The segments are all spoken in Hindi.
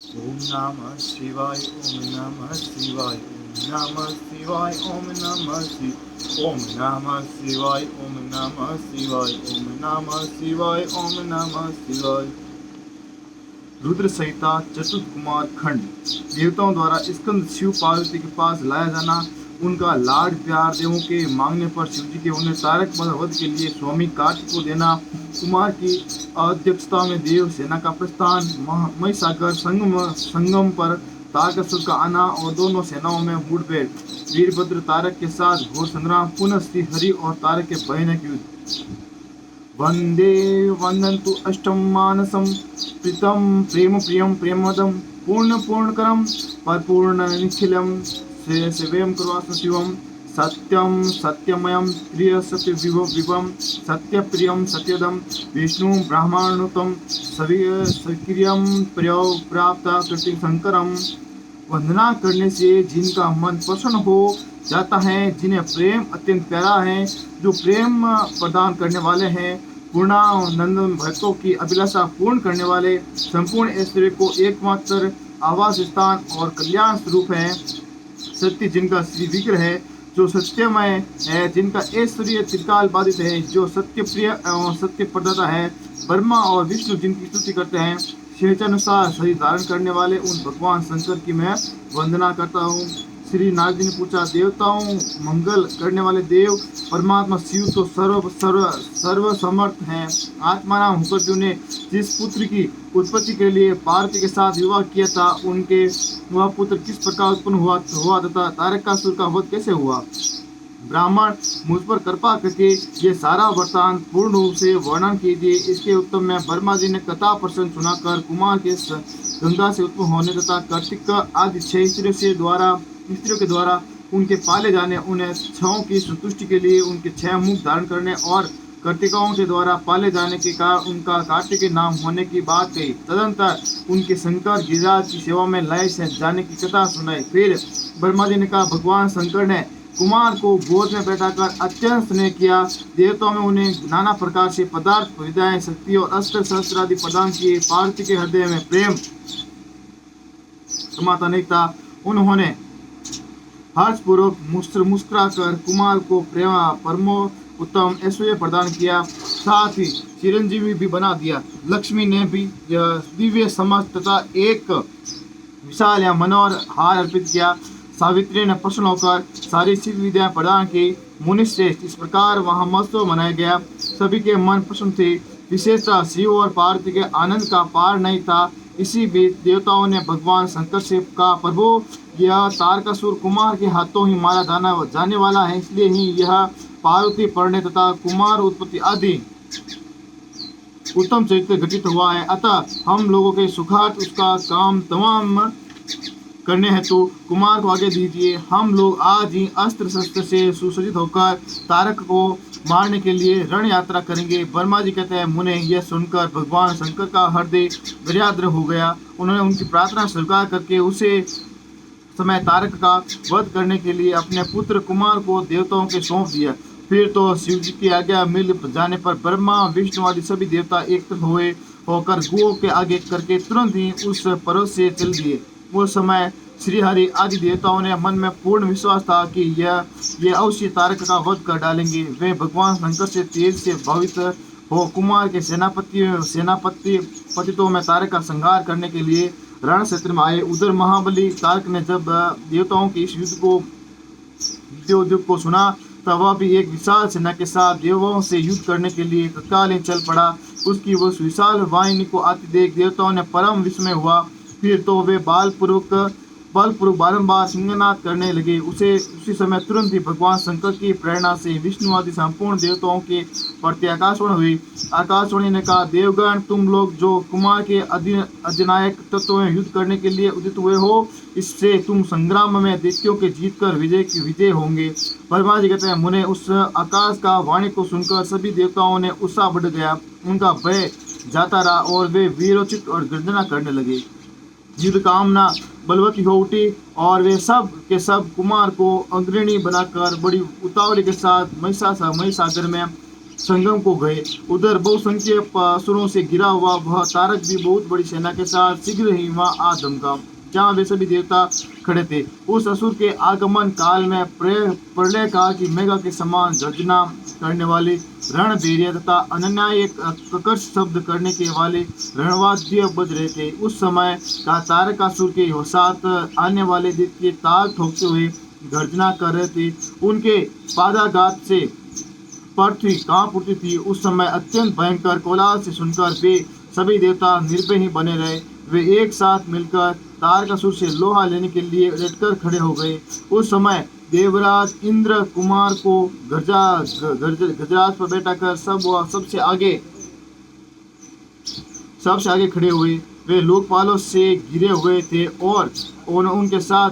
ओम नमः शिवाय ओम नमः शिवाय ओम नमः शिवाय ओम नमः शिवाय ओम नमः शिवाय ओम नमः शिवाय ओम नमः शिवाय ओम नमः शिवाय। रुद्र संहिता चतुर्थ कुमार खंड। देवताओं द्वारा स्कंद शिव पार्वती के पास लाया जाना, उनका लाड प्यार देवों के मांगने पर शिव जी के उन्हें तारक वध के लिए स्वामी कार्तिक को देना, कुमार की अध्यक्षता में देव सेना का प्रस्थान, महिसागर संगम पर तारकासुर का आना और दोनों सेनाओं में मुठभेड़, वीरभद्र तारक के साथ घोर संग्राम, पुनः श्री हरि और तारक के भयानक युद्ध। वंदे वंदन्तु अष्टम मानसम प्रीतम प्रेम प्रियम प्रेमदम पूर्ण पूर्णकरम परिपूर्ण निखिलम सेवयम करवास्म शिवम सत्यम सत्यमयम प्रिय सत्य विभम सत्य प्रियम सत्यदम विष्णु ब्रह्मांडुतम सक्रियम प्रिय प्राप्त कृति शंकरम। वंदना करने से जिनका मन प्रसन्न हो जाता है, जिन्हें प्रेम अत्यंत प्यारा है, जो प्रेम प्रदान करने वाले हैं, पूर्णानंद भक्तों की अभिलाषा पूर्ण करने वाले, संपूर्ण ऐश्वर्य को एकमात्र आवास स्थान और कल्याण स्वरूप है, सत्य जिनका श्री विग्रह है, जो सत्यमय है, जिनका ऐश्वर्य त्रिकाल बाधित है, जो सत्य प्रिय एवं सत्य प्रदाता है, ब्रह्मा और विष्णु जिनकी स्तुति करते हैं, स्वेच्छानुसार शरीर धारण करने वाले उन भगवान शंकर की मैं वंदना करता हूँ। श्री नारद जी ने पूछा, देवताओं मंगल करने वाले देव परमात्मा शिव तो सर्व समर्थ हैं। आत्मा नाम होकर ने जिस पुत्र की उत्पत्ति के लिए पार्वती के साथ विवाह किया था, उनके वह पुत्र किस प्रकार उत्पन्न हुआ तथा तारकासुर का वध कैसे हुआ। ब्राह्मण मुझ पर कृपा करके ये सारा वृत्तांत पूर्ण रूप से वर्णन कीजिए। इसके उत्तर में ब्रह्मा जी ने कथा प्रसंग सुनाकर कुमार के गंगा से उत्पन्न होने तथा कार्तिक आदि 6 स्त्रियों के द्वारा उनके पाले जाने, उन्हें छाओं की संतुष्टि के लिए उनके 6 मुख धारण करने और कार्तिकाओं के द्वारा पाले जाने के कारण उनका कार्तिक नाम होने की बात कही। तदंतर उनके शंकर गिरिराज की सेवा में लय से जाने की कथा सुनाई। फिर ब्रह्मा जी ने कहा, भगवान शंकर ने कुमार को गोद में बैठाकर अत्यंत स्नेह किया। देवताओं में उन्हें नाना प्रकार से पदार्थ, विद्याएं, शक्ति और अस्त्र शस्त्र आदि प्रदान किए। पार्वती के हृदय में प्रेम समाता नहीं था। उन्होंने हर्षपूर्वक मुस्कुराकर कुमार को परमो उत्तम ऐश्वर्य प्रदान किया, साथ ही चिरंजीवी भी बना दिया। लक्ष्मी ने भी दिव्य समस्त तथा एक विशाल या मनोहर हार अर्पित किया। सावित्री ने प्रसन्न होकर सारी सिद्ध विद्याएं प्रदान की। मुनिश्रेष्ठ इस प्रकार वहाँ महोत्सव मनाया गया। सभी के मन प्रसन्न थे। विशेषतः शिव और पार्वती के आनंद का पार नहीं था। इसी बीच देवताओं ने भगवान शंकर से कहा, प्रभु यह तारकासुर कुमार के हाथों ही मारा जाने वाला है, इसलिए ही यह पार्वती पढ़ने तथा कुमार उत्पत्ति आदि उत्तम चरित्र घटित हुआ है। अतः हम लोगों के सुखार्थ उसका काम तमाम करने हेतु कुमार को आगे दीजिए। हम लोग आज ही अस्त्र शस्त्र से सुसज्जित होकर तारक को मारने के लिए रण यात्रा करेंगे। ब्रह्मा जी कहते हैं, मुने यह सुनकर भगवान शंकर का हृदय दरियाद्र हो गया। उन्होंने उनकी प्रार्थना स्वीकार करके उसे समय तारक का वध करने के लिए अपने पुत्र कुमार को देवताओं के सौंप दिया। फिर तो शिव जी की आज्ञा मिल जाने पर ब्रह्मा विष्णु आदि सभी देवता एकत्र होकर गुओं के आगे करके तुरंत ही उस पर्वत से चल दिए। उस समय श्री हरि आदि देवताओं ने मन में पूर्ण विश्वास था कि ये अवश्य तारक का वध कर डालेंगे। वे भगवान शंकर से तेज से भावित हो कुमार के सेनापतियों में तारक का संहार करने के लिए रण क्षेत्र में आए। उधर महाबली तारक ने जब देवताओं के इस युद्ध को सुना, तब वह भी एक विशाल सेना के साथ देवों से युद्ध करने के लिए तत्कालीन चल पड़ा। उसकी उस विशाल वाहिनी को आते देख देवताओं ने परम विस्मय हुआ। फिर तो वे बलपूर्वक बारंबार सिंहनाद करने लगे। उसी समय तुरंत ही भगवान शंकर की प्रेरणा से विष्णु आदि संपूर्ण देवताओं के प्रति आकाशवाणी हुई। आकाशवाणी ने कहा, देवगण तुम लोग जो कुमार के अधिनायक तत्व में युद्ध करने के लिए उदित हुए हो, इससे तुम संग्राम में दैत्यों के जीत कर विजय होंगे। ब्रह्मा जी कहते हैं, मुने उस आकाश का वाणी को सुनकर सभी देवताओं ने उत्साह बढ़ गया। उनका भय जाता रहा और वे वीरोचित और गर्जना करने लगे। युद्ध कामना बलवती हो उठी और वे सब के सब कुमार को अग्रणी बनाकर बड़ी उतावली के साथ महिसागर में संगम को गए। उधर बहुसंख्य असुरों से घिरा हुआ वह तारक भी बहुत बड़ी सेना के साथ शीघ्र ही वहां आ धमका, जहाँ वे सभी देवता खड़े थे। उस असुर के आगमन काल में प्रलय काल की मेघा के समान गर्जना करने वाले रणभेरिया तथा अनन्य कर्कश शब्द करने के वाले रणवाद्य बज रहे थे। उस समय का तारकासुर के साथ आने वाले दैत्य ताल ठोकते हुए गर्जना कर रहे थे। उनके पादाघात से पृथ्वी कांप उठती थी। उस समय अत्यंत भयंकर कोलाहल से सुनकर वे सभी देवता निर्भय ही बने रहे। वे एक साथ मिलकर तारकासुर से लोहा लेने के लिए डटकर खड़े हो गए। उस समय देवराज इंद्र कुमार को गजराज पर बैठा कर सबसे आगे खड़े हुए। वे लोकपालों से घिरे हुए थे और उनके साथ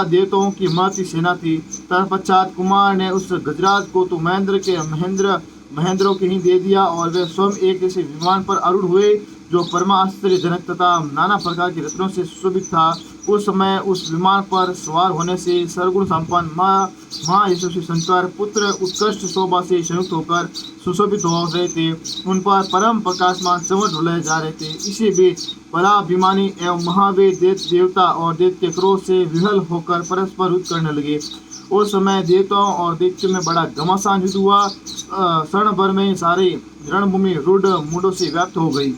देवताओं की महती सेना थी। तत्पश्चात कुमार ने उस गजराज को तो महेंद्रों के ही दे दिया और वे स्वयं एक ऐसे विमान पर आरूढ़ हुए जो परमा आश्चर्यजनक तथा नाना प्रकार के रत्नों से सुशोभित था। उस समय उस विमान पर सवार होने से सर्वगुण संपन्न महायशस्वी शंकर पुत्र उत्कृष्ट शोभा से संयुक्त होकर सुशोभित हो रहे थे। उन पर परम प्रकाशमान चमक डुलाए जा रहे थे। इसी बीच बलाभिमानी एवं महावीर देवता और दैत्य क्रोध से विहल होकर परस्पर युद्ध करने लगे। उस समय देवताओं और दैत्यों में बड़ा घमासान युद्ध हुआ। क्षण भर में सारी रणभूमि रूढ़ मूढ़ों से व्याप्त हो गई।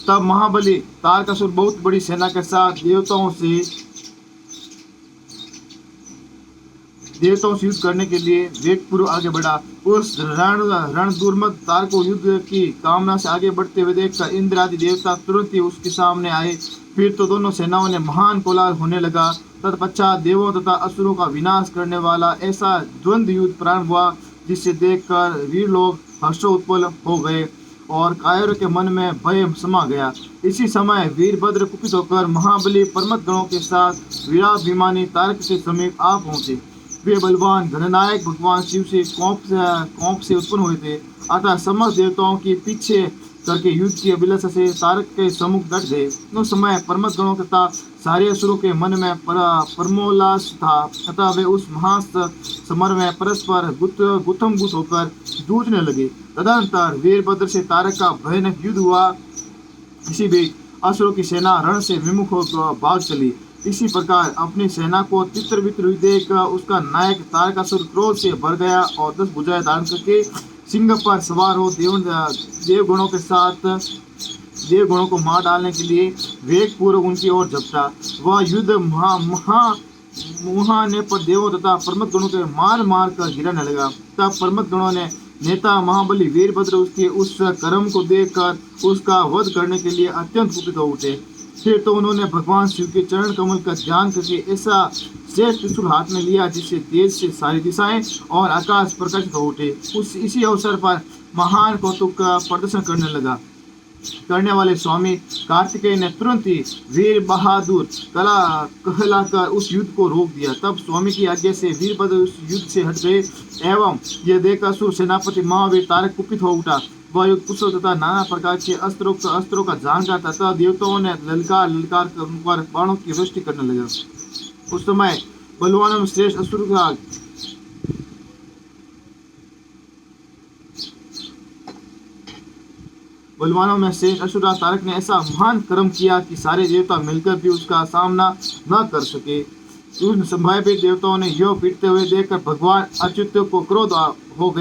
तब महाबली तारकासुर बहुत बड़ी सेना के साथ देवताओं से युद्ध करने के लिए वेगपूर्वक आगे बढ़ा। उस रणदुर्मद तारको युद्ध की कामना से आगे बढ़ते हुए देखकर इंद्र आदि देवता तुरंत ही उसके सामने आए। फिर तो दोनों सेनाओं ने महान कोलाहल होने लगा। तत्पश्चात देवों तथा असुरों का विनाश करने वाला ऐसा द्वंद्व युद्ध प्रारंभ हुआ, जिसे देखकर वीर लोग हर्षोत्पल हो गए और कायरों के मन में भय समा गया। इसी समय वीरभद्र कुपित होकर महाबली पर्वत गणों के साथ वीराभिमानी तारक के समीप आ पहुंचे। वे बलवान गणनायक भगवान शिव से कोप से उत्पन्न हुए थे। अतः समस्त देवताओं के पीछे करके युद्ध की अभिलाषा से तारक के सम्मुख डट गए। उस समय पर्वत गणों तथा सारे असुरों के मन में परमोल्लास था। अतः वे उस महासमर में परस्पर गुथमगुथ होकर जूझने लगे। तदनंतर वीरभद्र से तारक का भयानक युद्ध हुआ। इसी बीच असुरों की सेना रण से विमुख होकर भाग चली। इसी प्रकार अपनी सेना को तितर बितर देख उसका नायक तारकासुर क्रोध से भर गया और 10 भुजाएं धारण करके सिंह पर सवार हो देवगणों को मार डालने के लिए वेग पूर्वक उनकी ओर झपटा। वह युद्ध मुहाने पर देवों तथा पर्वत गणों के मार कर गिराने लगा। तब पर्वत गणों ने नेता महाबली वीरभद्र उसके उस कर्म को देखकर उसका वध करने के लिए अत्यंत कुपित हो उठे। फिर तो उन्होंने भगवान शिव के चरण कमल का ध्यान करके ऐसा श्रेष्ठ त्रिशूल हाथ में लिया जिससे तेज से सारी दिशाएं और आकाश प्रकाशित हो उठे। इसी अवसर पर महान कौतुक का प्रदर्शन करने वाले स्वामी कार्तिकेय ने तुरंत ही वीर बहादुर कहलाकर उस युद्ध को रोक दिया। तब स्वामी की आज्ञा से वीरभद्र उस युद्ध से हट गए एवं यह देखकर असुर सेनापति महावीर तारक कुपित हो उठा। वह युद्ध कुशल तथा नाना प्रकार के अस्त्रों का जानकार तथा देवताओं ने ललकार कर उन पर बाणों की वृष्टि करने लगा। उस समय बलवानों में श्रेष्ठ असुरा तारक ने ऐसा महान कर्म किया कि सारे देवता मिलकर भी उसका सामना न कर सके। उन संभावित देवताओं ने यह पीटते हुए देखकर भगवान अच्युत को क्रोध हो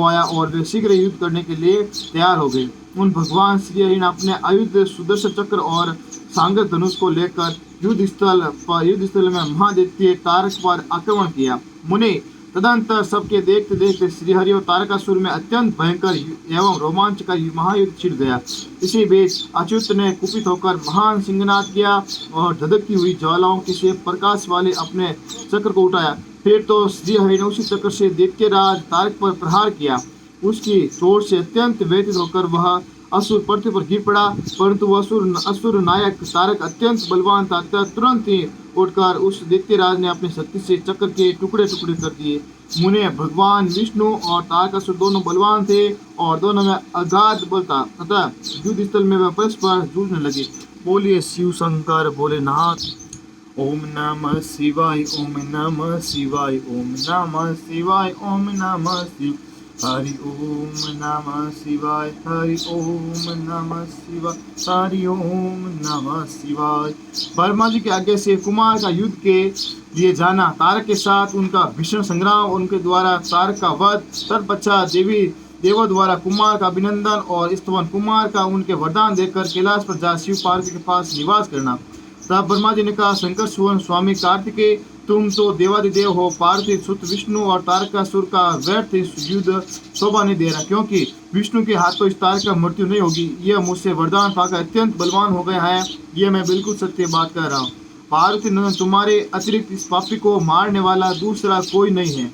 आया और वे शीघ्र युद्ध करने के लिए तैयार हो गए। उन भगवान श्री हरि ने अपने आयुध सुदर्शन चक्र और सांगर धनुष को लेकर युद्ध स्थल में महादैत्य तारक पर आक्रमण किया। मुनि तदंतर सबके देखते देखते श्रीहरि और तारकासुर में अत्यंत भयंकर एवं रोमांचकारी महायुद्ध छिड़ गया। इसी बीच अच्युत ने कुपित होकर महान सिंहनाद किया और धधकती हुई ज्वालाओं के से प्रकाश वाले अपने चक्र को उठाया। फिर तो श्रीहरि ने उसी चक्र से दैत्यराज तारक पर प्रहार किया। उसकी चोट से अत्यंत व्यथित होकर वह असुर पृथ्वी पर गिर पड़ा, परंतु असुर नायक तारक अत्यंत बलवान था। तुरंत ही उठकर उस दैत्यराज ने अपनी शक्ति से चक्र के टुकड़े टुकड़े कर दिए। मुने भगवान विष्णु और तारकासुर दोनों बलवान थे और दोनों में अगाध बल था तथा युद्ध स्थल में वे परस्पर जूझने लगे। बोलिए शिव शंकर भोलेनाथ। ओम नमः शिवाय ओम नमः शिवाय ओम नमः शिवाय ओम नमः शिवाय हरि ओम नमः शिवाय हरि ओम नमः शिवाय हरि ओम नमः शिवाय। ब्रह्मा जी की आज्ञा से कुमार का युद्ध के लिए जाना, तारक के साथ उनका भीषण संग्राम, उनके द्वारा तारक का वध, तत्पश्चात देवों द्वारा कुमार का अभिनंदन और स्तवन, कुमार का उनके वरदान देकर कैलाश पर जा शिव पार्वती के पास निवास करना। तब ब्रह्मा जी ने कहा, शंकर सुवन स्वामी कार्तिकेय, तुम तो देवादिदेव हो, पार्थिव सुत विष्णु और तारकासुर का व्यर्थ युद्ध शोभा नहीं दे रहा, क्योंकि विष्णु के हाथों इस तारक का मृत्यु नहीं होगी। यह मुझसे वरदान पाकर अत्यंत बलवान हो गया है, यह मैं बिल्कुल सत्य बात कह रहा हूँ। पार्वती नंदन, तुम्हारे अतिरिक्त इस पापी को मारने वाला दूसरा कोई नहीं है,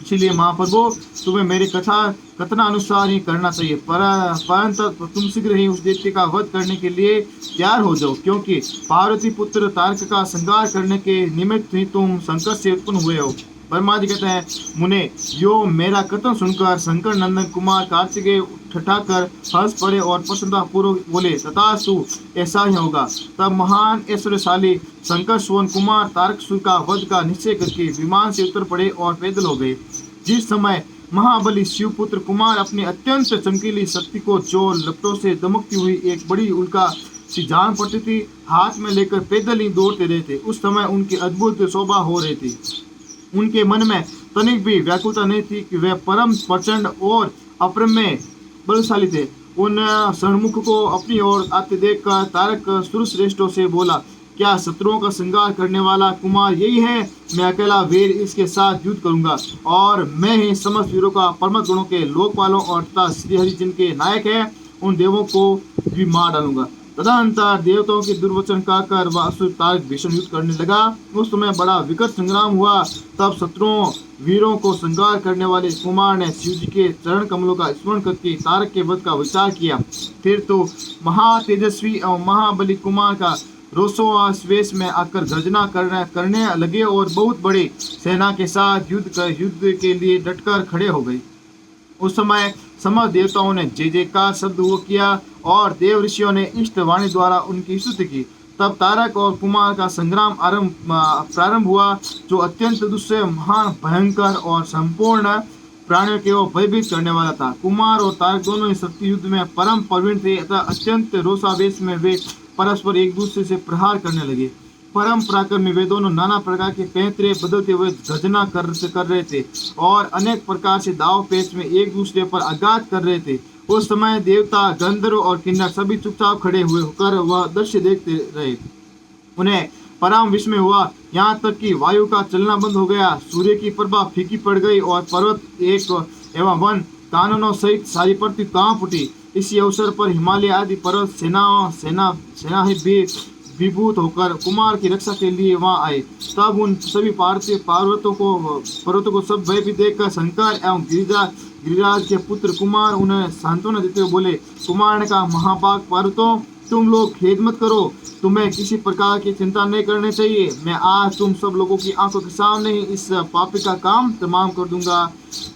इसलिए महाप्रभु तुम्हें मेरी कथनानुसार ही करना चाहिए। परंतु तुम शीघ्र ही उस दैत्य का वध करने के लिए तैयार हो जाओ, क्योंकि पार्वती पुत्र तारक का संहार करने के निमित्त ही तुम संकट से उत्पन्न हुए हो। ब्रह्मा जी कहते हैं, मुने, यो मेरा कथन सुनकर शंकर नंदन कुमार कार्तिकेय ठठाकर हंस पड़े और प्रसन्नता पूर्वक बोले, तथास्तु, ऐसा ही होगा। तब महान ऐश्वर्यशाली शंकर सुवन कुमार तारकासुर का वध का निश्चय करके विमान से उतर पड़े और पैदल हो गए। जिस समय महाबली शिवपुत्र कुमार अपनी अत्यंत चमकीली शक्ति को, जो लपटों से दमकती हुई एक बड़ी उल्का सी जान पड़ती थी, हाथ में लेकर पैदल ही दौड़ते रहते, उस समय उनकी अद्भुत शोभा हो रही थी। उनके मन में तनिक भी व्याकुलता नहीं थी कि वे परम प्रचंड और अप्रमेय बलशाली थे। उन षणमुख को अपनी ओर आते देखकर तारक सुरश्रेष्ठों से बोला, क्या शत्रुओं का संहार करने वाला कुमार यही है? मैं अकेला वीर इसके साथ युद्ध करूंगा, और मैं ही समस्त वीरों का परम गुणों के लोकपालों और तथा श्रीहरि जिनके नायक है, उन देवों को भी मार डालूंगा। तदनंतर देवताओं के दुर्वचन कहकर वह असुर तारक भीषण युद्ध करने लगा। उस समय बड़ा विकट संग्राम हुआ। तब शत्रुओं वीरों को संहार करने वाले कुमार ने शिव जी के चरण कमलों का स्मरण करके तारक के वध का विचार किया। फिर तो महातेजस्वी एवं महाबली कुमार का रोषोआवेश में आकर गर्जना करने लगे और बहुत बड़ी सेना के साथ युद्ध के लिए डटकर खड़े हो गए। उस समय समस्त देवताओं ने जय जयकार शब्द वो किया और देव ऋषियों ने इष्ट वाणी द्वारा उनकी स्तुति की। तब तारक और कुमार का संग्राम प्रारंभ हुआ, जो अत्यंत दुष्य, महान, भयंकर और संपूर्ण प्राणियों के ओर भयभीत करने वाला था। कुमार और तारक दोनों ही शक्ति युद्ध में परम प्रवीण थे तथा अत्यंत रोषावेश में वे परस्पर एक दूसरे से प्रहार करने लगे। परम पराक्रमी वे दोनों नाना प्रकार के पैंतरे बदलते हुए गर्जना कर रहे थे और अनेक प्रकार से दाव पेच में एक दूसरे पर आघात कर रहे थे। उस समय देवता, गंधर्व और किन्नर सभी चुपचाप खड़े हुए होकर वह दृश्य देखते रहे। उन्हें परम विस्मय हुआ, यहाँ तक कि वायु का चलना बंद हो गया, सूर्य की प्रभा फीकी पड़ गई और पर्वत एक एवं वन कानूनों सहित सारी पृथ्वी कांप उठी। इसी अवसर पर हिमालय आदि पर्वत सेना ही भी विभूत होकर कुमार की रक्षा के लिए वहां आए। तब उन सभी पर्वतों को सब भय भी देखकर शंकर एवं गिरिराज के पुत्र कुमार उन्हें सांत्वना देते हुए बोले, कुमार ने कहा, महाभाग पर्वतों, तुम लोग खेद मत करो, तुम्हें किसी प्रकार की चिंता नहीं करनी चाहिए। मैं आज तुम सब लोगों की आंखों के सामने ही इस पापी का काम तमाम कर दूंगा।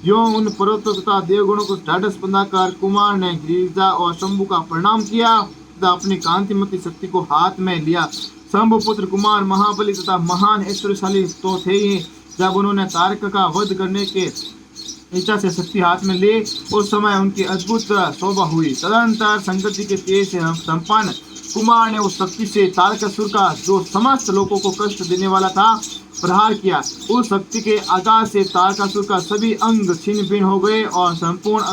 यो उन पर्वतों तथा देवगुणों को ढाढ़स बंधाकर कुमार ने गिरिजा और शंभु का प्रणाम किया तथा अपनी कांतिमती शक्ति को हाथ में लिया। शंभु पुत्र कुमार महाबली तथा महान ऐश्वर्यशाली तो थे ही। जब उन्होंने तारक का वध करने के इच्छा से शक्ति हाथ में ले, उस समय उनकी अद्भुत शोभा हुई। तदनंतर शंकर जी के तेज से संपन्न कुमार ने उस शक्ति से तारकासुर का, जो समस्त लोगों को कष्ट देने वाला था, प्रहार किया। उस शक्ति के आघात से तारकासुर का सभी अंग छिन्न भिन्न हो गए और संपूर्ण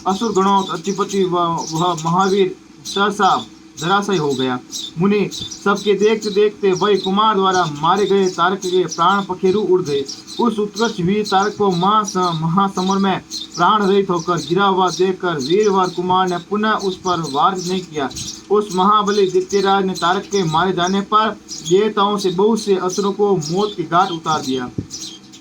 असुर गणों अधिपति वह महावीर सहसा धराशायी हो गया। मुनि सबके देखते देखते वही कुमार द्वारा मारे गए तारक के प्राण पखेरु उड़ गए। उस उत्कर्ष वीर तारक को महासमर में प्राण रहित होकर गिरा हुआ देखकर वीरवर कुमार ने पुनः उस पर वार नहीं किया। उस महाबली दैत्यराज ने तारक के मारे जाने पर देवताओं से बहुत से असुरों को मौत के घाट उतार दिया।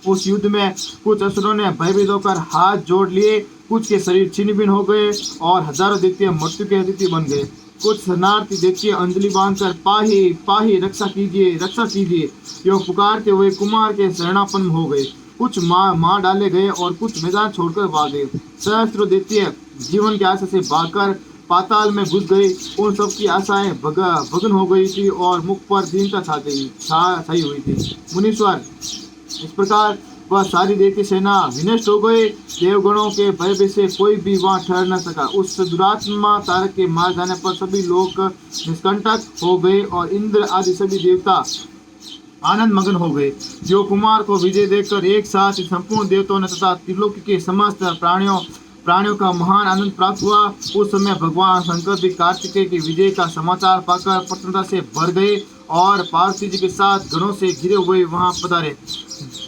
उस युद्ध में कुछ असुरों ने भयभीत होकर हाथ जोड़ लिए, कुछ के शरीर छिन्न भिन्न हो गए और हजारों दैत्य मृत्यु के अतिथि बन गए। कुछ शरणार्थी दैत्य अंजलि बांधकर पाही पाही रक्षा कीजिए यो पुकारते हुए कुमार के शरणापन्न हो गए। कुछ मार डाले गए और कुछ मैदान छोड़कर भागे। सहस्त्रों दैत्य जीवन की आशा से भागकर पाताल में घुस गए। उन सबकी आशाएं भग्न हो गई थी और मुख पर दीनता छाई हुई थी। मुनीश्वर, इस प्रकार वह सारी दैत्य सेना विनष्ट हो गई। देवगणों के भय से कोई भी वहां ठहर न सका। उस दुरात्मा तारक के मार जाने पर सभी लोग निष्कंटक हो गए और इंद्र आदि सभी देवता आनंद मगन हो गए। जो कुमार को विजय देखकर एक साथ संपूर्ण देवताओं ने तथा त्रिलोक के समस्त प्राणियों का महान आनंद प्राप्त हुआ। उस समय भगवान शंकर भी कार्तिकेय की विजय का समाचार पाकर प्रसन्नता से भर गए और पार्वती जी के साथ गणों से घिरे हुए वहां पधारे।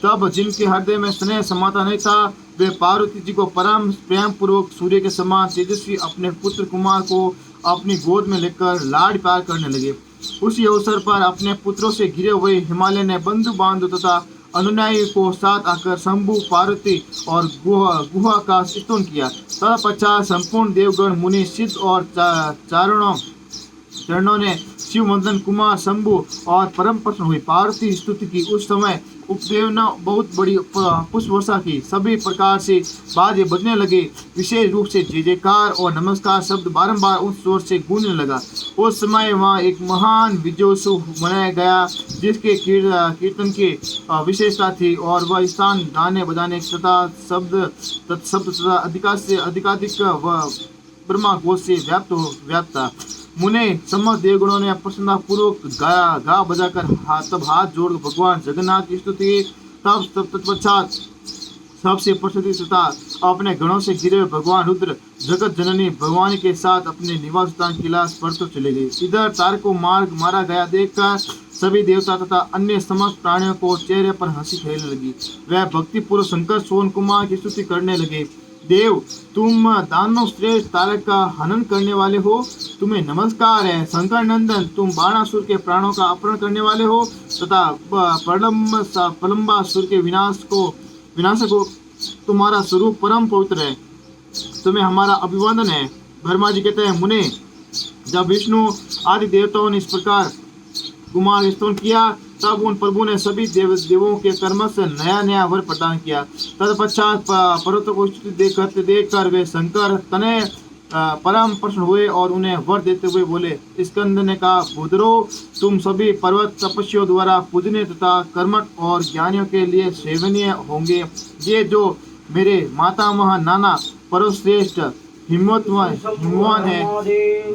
तब जिनके हृदय में स्नेह समाता नहीं था, वे पार्वती जी को परम प्रेम पूर्वक सूर्य के समान तेजस्वी अपने पुत्र कुमार को अपनी गोद में लेकर लाड प्यार करने लगे। उसी अवसर पर अपने पुत्रों से घिरे हुए हिमालय ने बंधु बांधव तथा अनुयायी को साथ आकर शंभु, पार्वती और गुहा का स्तुति किया। तत्पश्चात संपूर्ण देवगण, मुनि, सिद्ध और चरणों ने शिव मदन कुमार शंभु और परम प्रसन्न हुई पार्वती स्तुति की। उस समय उपदेव ने बहुत बड़ी पुष्प वर्षा की। सभी प्रकार से बाजे बजने लगे। विशेष रूप से जय जयकार और नमस्कार शब्द बारंबार उस जोर से गूंजने लगा। उस समय वहाँ एक महान विजयोत्सव मनाया गया, जिसके कीर्तन की विशेषता थी और वह स्थान गाने बजाने तथा शब्द तथा अधिकाधिक ब्रह्मा घोष से व्याप्त था। मुने समस्त देवगणों ने प्रसन्नता पूर्वक गा बजाकर तब हाथ जोड़ भगवान जगन्नाथ की स्तुति। तब तत्पश्चात सबसे प्रसिद्ध तथा अपने गणों से घिरे हुए भगवान रुद्र जगत जननी भगवान के साथ अपने निवास स्थान कैलाश पर तो चले गए। इधर तारक को मारा गया देखकर सभी देवता तथा अन्य समस्त प्राणियों को चेहरे पर हंसी खेलने लगी। वह भक्ति पूर्व शंकर सोन कुमार की स्तुति करने लगे। देव, तुम दानव श्रेष्ठ तारक का हनन करने वाले हो, तुम्हें नमस्कार है। शंकर नंदन, तुम बाणासुर के प्राणों का अपहरण करने वाले हो तथा प्रलंबासुर के विनाशक हो। तुम्हारा स्वरूप परम पवित्र है, तुम्हें हमारा अभिवादन है। ब्रह्मा जी कहते हैं, मुने, जब विष्णु आदि देवताओं ने इस प्रकार कुमार ने स्तुति किया, तब उन प्रभु ने सभी देवों के कर्म से नया नया वर प्रदान किया। तत्पश्चात पर्वतों को स्तुति देखकर वे शंकर तने परम प्रसन्न हुए और उन्हें वर देते हुए बोले। स्कंद ने कहा, भूधरो, तुम सभी पर्वत तपस्वियों द्वारा पूजनीय तथा कर्मठ और ज्ञानियों के लिए सेवनीय होंगे। ये जो मेरे मातामह नाना पर्वश्रेष्ठ हिमवान है,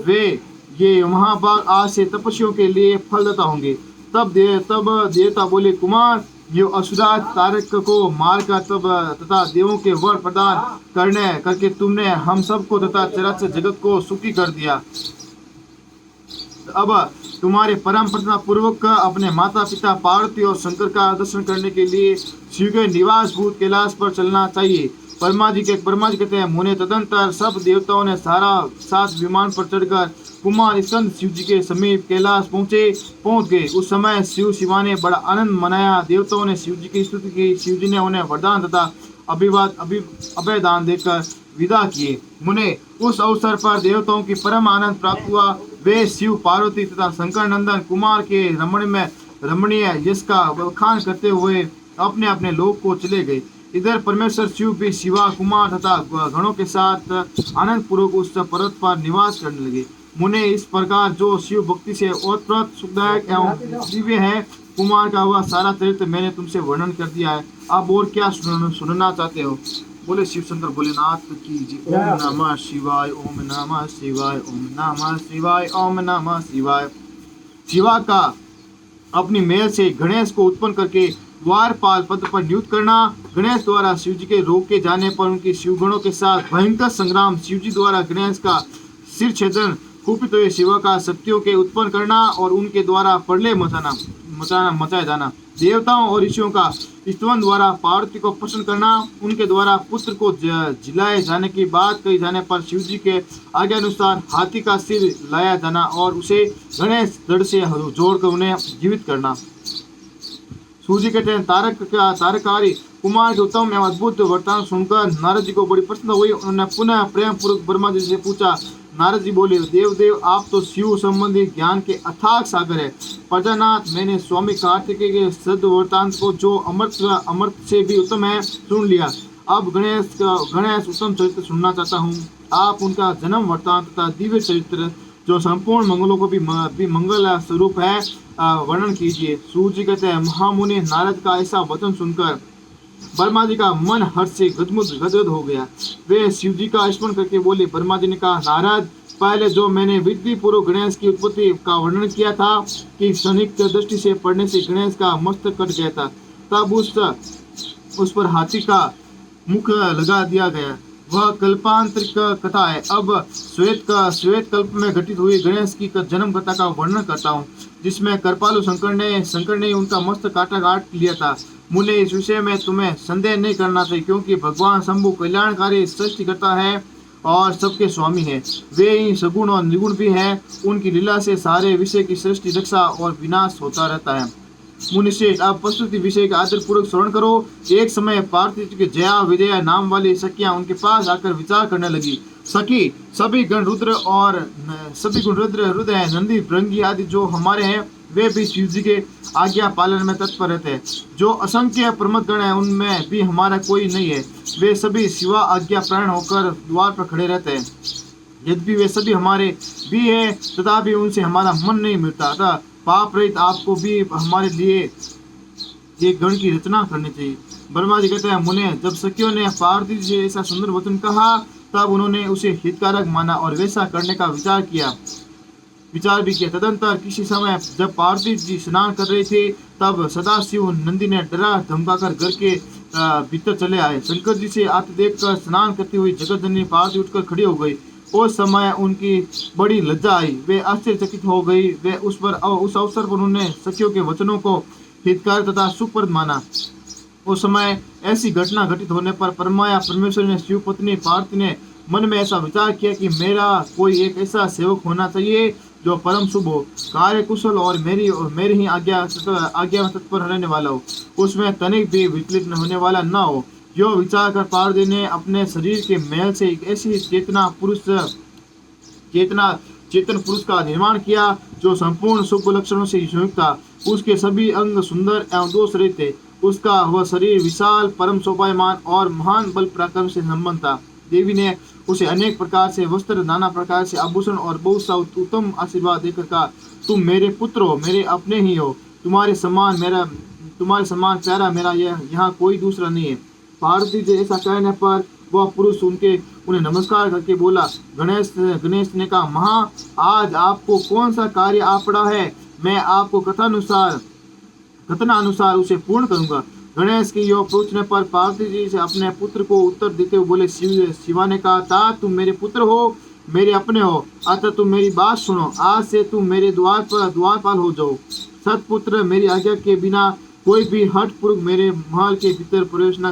वे ये महाभाग आज से तपस्वियों के लिए फलदाता होंगे। तब देवता बोले, कुमार, ये असुराज तारक को मारकर तथा देवों के वर प्रदान करके तुमने हम सबको तथा चराचर जगत को सुखी कर दिया। अब तुम्हारे परम प्रसन्नता पूर्वक अपने माता पिता पार्वती और शंकर का दर्शन करने के लिए शिव के निवास भूत कैलाश पर चलना चाहिए। ब्रह्मा जी कहते हैं, मुने, तदंतर सब देवताओं ने सात विमान पर चढ़कर कुमार स्कंद शिव जी के समीप कैलाश पहुंच गए। उस समय शिवा ने बड़ा आनंद मनाया। देवताओं ने शिव जी की स्तुति की। शिव जी ने उन्हें वरदान तथा अभयदान देकर विदा किए। मुने, उस अवसर पर देवताओं की परम आनंद प्राप्त हुआ। वे शिव, पार्वती तथा शंकर नंदन कुमार के रमणीय यश का बखान करते हुए अपने अपने लोक को चले गए। इधर परमेश्वर शिव भी शिवा, कुमार तथा गणों के साथ आनंद पूर्वक उस पर्वत पर निवास करने लगे। मुने, इस प्रकार जो शिव भक्ति से ओतप्रोत सुखदायक एवं दिव्य है, कुमार का वह सारा चरित्र मैंने तुमसे वर्णन कर दिया है। आप और क्या सुनना चाहते हो? बोले शिव शंकर भोलेनाथ की जय। ओम नमः शिवाय, ओम नमः शिवाय, ओम नमः शिवाय, ओम नमः शिवाय। शिवा का अपनी मेल से गणेश को उत्पन्न करके द्वारपाल पद पर नियुक्त करना। गणेश द्वारा शिव जी के रोके जाने पर उनके शिवगणों के साथ भयंकर संग्राम। शिव जी द्वारा गणेश का सिर छेदन, कुपित हुए शिव का शक्तियों के उत्पन्न करना और उनके द्वारा प्रलय मचाया जाना। देवताओं और ऋषियों का स्तवन द्वारा पार्वती को प्रसन्न करना। उनके द्वारा पुत्र को जिलाए जाने की बात कही जाने पर शिव जी के आज्ञा अनुसार हाथी का सिर लाया जाना और उसे गणेश दृढ़ से जोड़कर उन्हें जीवित करना। सूजी कहते हैं, तारकारी कुमार के उत्तम एवं अद्भुत वरदान सुनकर नारद जी को बड़ी प्रसन्न हुई। उन्होंने पुनः प्रेम पूर्वक ब्रह्मा जी से पूछा। नारद जी बोले, देव, आप तो शिव संबंधी ज्ञान के अथाक सागर है। प्रजानाथ, मैंने स्वामी कार्तिकेय के सद वृत्तांत को, जो अमृत से भी उत्तम है, सुन लिया। अब गणेश उत्तम चरित्र सुनना चाहता हूँ। आप उनका जन्म वृत्तांत तथा दिव्य चरित्र जो संपूर्ण मंगलों को भी मंगल स्वरूप है वर्णन कीजिए। सूर्य कहते हैं महामुनि नारद का ऐसा वचन सुनकर ब्रह्मा जी का मन हर्ष से गदगद हो गया। वे शिव जी का स्मरण करके बोले। ब्रह्मा जी ने कहा, नारद, पहले जो मैंने विधि पूर्वक गणेश की उत्पत्ति का वर्णन किया था कि क्षणिक दृष्टि से पड़ने से गणेश का मस्तक कट गया था, तब उस पर हाथी का मुख लगा दिया गया, वह कल्पांतरिक कथा है। अब श्वेत कल्प में घटित हुई गणेश की जन्म कथा का वर्णन करता हूँ, जिसमें कृपालु शंकर ने उनका मस्तक काट लिया था। मुने, इस विषय में तुम्हें संदेह नहीं करना चाहिए, क्योंकि भगवान शंभु कल्याणकारी सृष्टि करता है और सबके स्वामी है। वे ही सगुण और निर्गुण भी हैं। उनकी लीला से सारे विषय की सृष्टि, रक्षा और विनाश होता रहता है। मुनिश्रेष्ठ, आप प्रस्तुति विषय का आदर पूर्वक श्रवण करो। एक समय पार्थिव के जया विजया नाम वाली सखियां उनके पास आकर विचार करने लगी। सखी, सभी गण रुद्र हृदय नंदी भृंगी आदि जो हमारे हैं, वे भी शिव जी के आज्ञा पालन में तत्पर रहते हैं। जो असंख्य प्रमथ गण है, उनमें भी हमारा कोई नहीं है। वे सभी शिवा आज्ञा प्राण होकर द्वार पर खड़े रहते हैं। यद्यपि वे सभी हमारे भी हैं, तथापि उनसे हमारा मन नहीं मिलता। अतः पाप रहित आपको भी हमारे लिए ये गण की रचना करनी चाहिए। ब्रह्मा जी कहते हैं, मुने, जब सखियों ने पार्थिव से ऐसा सुंदर वचन कहा, तब उन्होंने उसे हितकारक माना और वैसा करने का विचार भी किया। तदंतर किसी समय जब पार्थिव जी स्नान कर रहे थे, तब सदाशिव नंदी ने डरा धमकाकर घर के भीतर चले आए। शंकर जी से आते देखकर स्नान करती हुई जगतजननी पार्थिव उठकर खड़ी हो गई। उस समय उनकी बड़ी लज्जा आई, वे आश्चर्यचकित हो गई। वे उस अवसर पर उन्होंने सखियों के वचनों को हितकारी तथा सुखप्रद माना। उस समय ऐसी घटना घटित होने पर परमेश्वर ने शिव पत्नी पार्वती ने मन में ऐसा विचार किया कि मेरा कोई एक ऐसा सेवक होना चाहिए जो परम शुभ हो, कार्य कुशल और मेरी ही आज्ञा में तत्पर रहने वाला हो, उसमें तनिक भी विचलित होने वाला न हो। यो विचार कर पार्वती ने अपने शरीर के मैल से एक ऐसी चेतन पुरुष का निर्माण किया जो संपूर्ण शुभ लक्षणों से युक्त था। उसके सभी अंग सुंदर एवं दोष रहित थे। उसका वह शरीर विशाल, परम शोभायमान और महान बल पराक्रम से संबंध था। देवी ने उसे अनेक प्रकार से वस्त्र, नाना प्रकार से आभूषण और बहुत सा उत्तम आशीर्वाद देकर कहा, तुम मेरे पुत्र हो, मेरे अपने ही हो। तुम्हारे समान प्यारा मेरा यहाँ कोई दूसरा नहीं है। पार्वती जी ऐसा कहने पर वह पुरुष उन्हें नमस्कार करके बोला। गणेश ने कहा, महा, आज आपको कौन सा कार्य आ पड़ा है? मैं आपको कथनानुसार उसे पूर्ण करूंगा। गणेश के यो पूछने पर पार्वती जी से अपने पुत्र को उत्तर देते हुए बोले। शिवा ने कहा, ता तुम मेरे पुत्र हो, मेरे अपने हो, अतः तुम मेरी बात सुनो। आज से तुम मेरे द्वारपाल हो जाओ। सतपुत्र, मेरी आज्ञा के बिना कोई भी हठ पूर्वक मेरे महल के भीतर प्रवेश न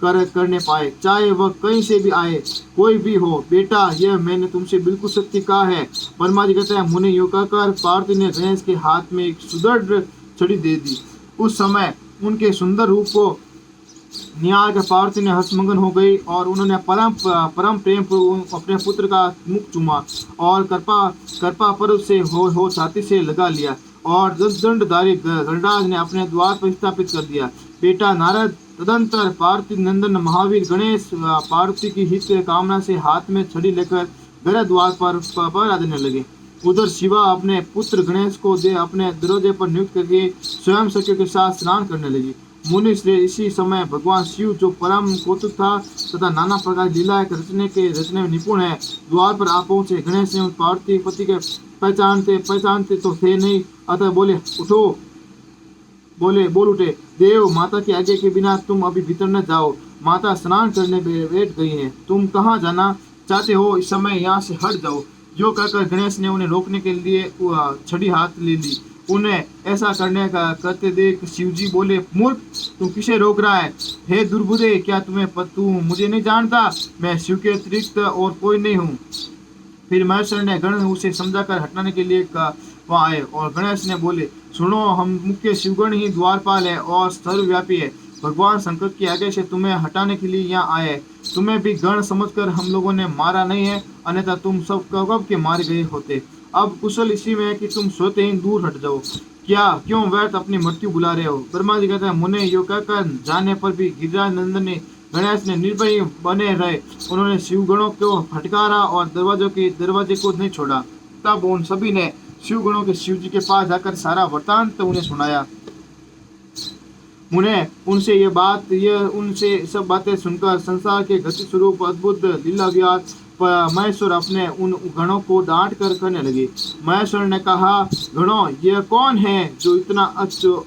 करने पाए, चाहे वह कहीं से भी आए, कोई भी हो। बेटा, यह मैंने तुमसे बिल्कुल सत्य कहा है। ब्रह्मा जी कहते हैं, मुनि, यो कहकर पार्वती ने गणेश के हाथ में एक सुदृढ़ छड़ी दे दी। उस समय उनके सुंदर रूप को निहार कर पार्वती ने हर्षमगन हो गई और उन्होंने परम प्रेम अपने पुत्र का मुख चूमा और कर्पा पर्व से हो छाती से लगा लिया और 10 दंडधारी गणराज ने अपने द्वार पर स्थापित कर दिया। बेटा नारद, तदंतर पार्वती नंदन महावीर गणेश पार्वती की हित कामना से हाथ में छड़ी लेकर घर द्वार पर देने लगे। उधर शिवा अपने पुत्र गणेश को अपने दरवाजे पर नियुक्त करके स्वयं सखियों के साथ स्नान करने लगी। मुनि श्रेय, इसी समय भगवान शिव, जो परम कौतुक था तथा नाना प्रकार लीला रचने में निपुण है, द्वार पर आ पहुंचे। गणेश ने पार्वती पति के पहचानते तो थे नहीं, अतः बोल उठे, देव, माता की आज्ञा के बिना तुम अभी भीतर न जाओ। माता स्नान करने बैठ गई हैं, तुम कहाँ जाना चाहते हो? इस समय यहाँ से हट जाओ। जो कहकर गणेश ने उन्हें रोकने के लिए छड़ी हाथ ले ली। उन्हें ऐसा करते देख शिवजी बोले, मूर्ख, तू किसे रोक रहा है? हे दुर्बुद्धे, क्या तू मुझे नहीं जानता? मैं शिव के अतिरिक्त और कोई नहीं हूँ। फिर महेश्वर ने गण उसे समझाकर हटाने के लिए वहाँ आए और गणेश ने बोले, सुनो, हम मुख्य शिवगण ही द्वारपाल है और सर्वव्यापी है। भगवान शंकर की आज्ञा से तुम्हें हटाने के लिए यहाँ आए। तुम्हें भी गण समझकर हम लोगों ने मारा नहीं है, अन्यथा तुम सब कब के मारे गए होते। अब कुशल इसी में है कि तुम स्वतः ही दूर हट जाओ। क्यों व्यर्थ अपनी मृत्यु बुला रहे हो? ब्रह्मा जी कहते हैं, मुने, यो कहकर जाने पर भी गिरिराज नंदन ने गणेश ने निर्भय बने रहे। उन्होंने शिवगणों को फटकारा और दरवाजे को नहीं छोड़ा। तब उन सभी ने शिवगणों के शिव जी के पास जाकर सारा वृतांत उन्हें सुनाया। उनसे सब बातें सुनकर संसार के गति स्वरूप अद्भुत लीला विलास महेश्वर अपने उन गणों को डांट कर कहने लगे। महेश्वर ने कहा, गणों, यह कौन है जो इतना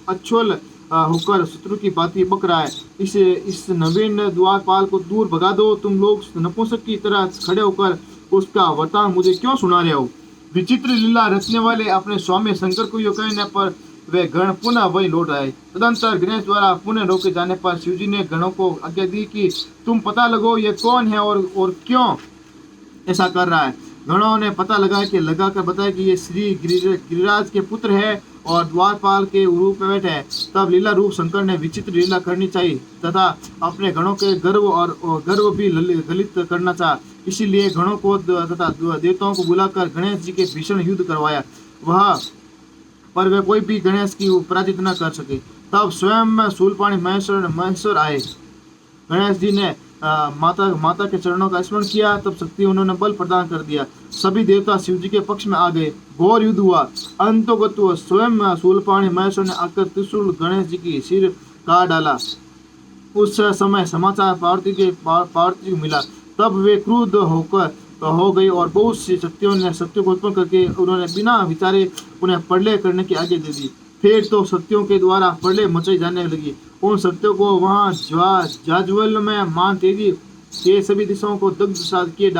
अच्छोल होकर शत्रु की बातें बक रहा है? इस नवीन द्वारपाल को दूर भगा दो। तुम लोग नपुंसक की तरह खड़े होकर उसका वरदान मुझे क्यों सुना रहे हो? विचित्र लीला रचने वाले अपने स्वामी शंकर को यो कहने पर वे गण पुनः वही लौट आए। तदंतर गणेश द्वारा पुनः रोके जाने पर शिवजी ने गणों को आज्ञा दी कि तुम पता लगो ये कौन है और क्यों ऐसा कर रहा है। गणों ने पता लगाकर बताया कि ये श्री गिरिराज के पुत्र है और द्वारपाल के रूप में बैठे हैं। तब लीला रूप शंकर ने विचित्र लीला करनी चाहिए तथा अपने गणों के गर्व भी गलित करना चाहा। इसीलिए गणों को तथा देवताओं को बुलाकर गणेश जी के भीषण युद्ध करवाया। पर वे कोई भी गणेश की पराजित न कर सके। तब स्वयं शूलपाणी महेश्वर आए। गणेश जी ने माता के चरणों का स्मरण किया। तब शक्ति उन्होंने बल प्रदान कर दिया। सभी देवता शिव जी के पक्ष में आ गए। घोर युद्ध हुआ। अंतोगत स्वयं शूलपाणी महेश्वर ने आकर त्रिशूल गणेश जी की सिर काट डाला। उस समय समाचार पार्वती को मिला। तब वे क्रुद्ध हो गई और बहुत सी शक्तियों ने सत्यों को उत्पन्न करके उन्होंने बिना विचारे उन्हें प्रलय करने की आज्ञा दे दी। फिर तो शक्तियों के द्वारा प्रलय मचाई जाने लगी। उन शक्तियों को वहां जाज्वल में मान तेजी के सभी दिशाओं को दग्ध साध किए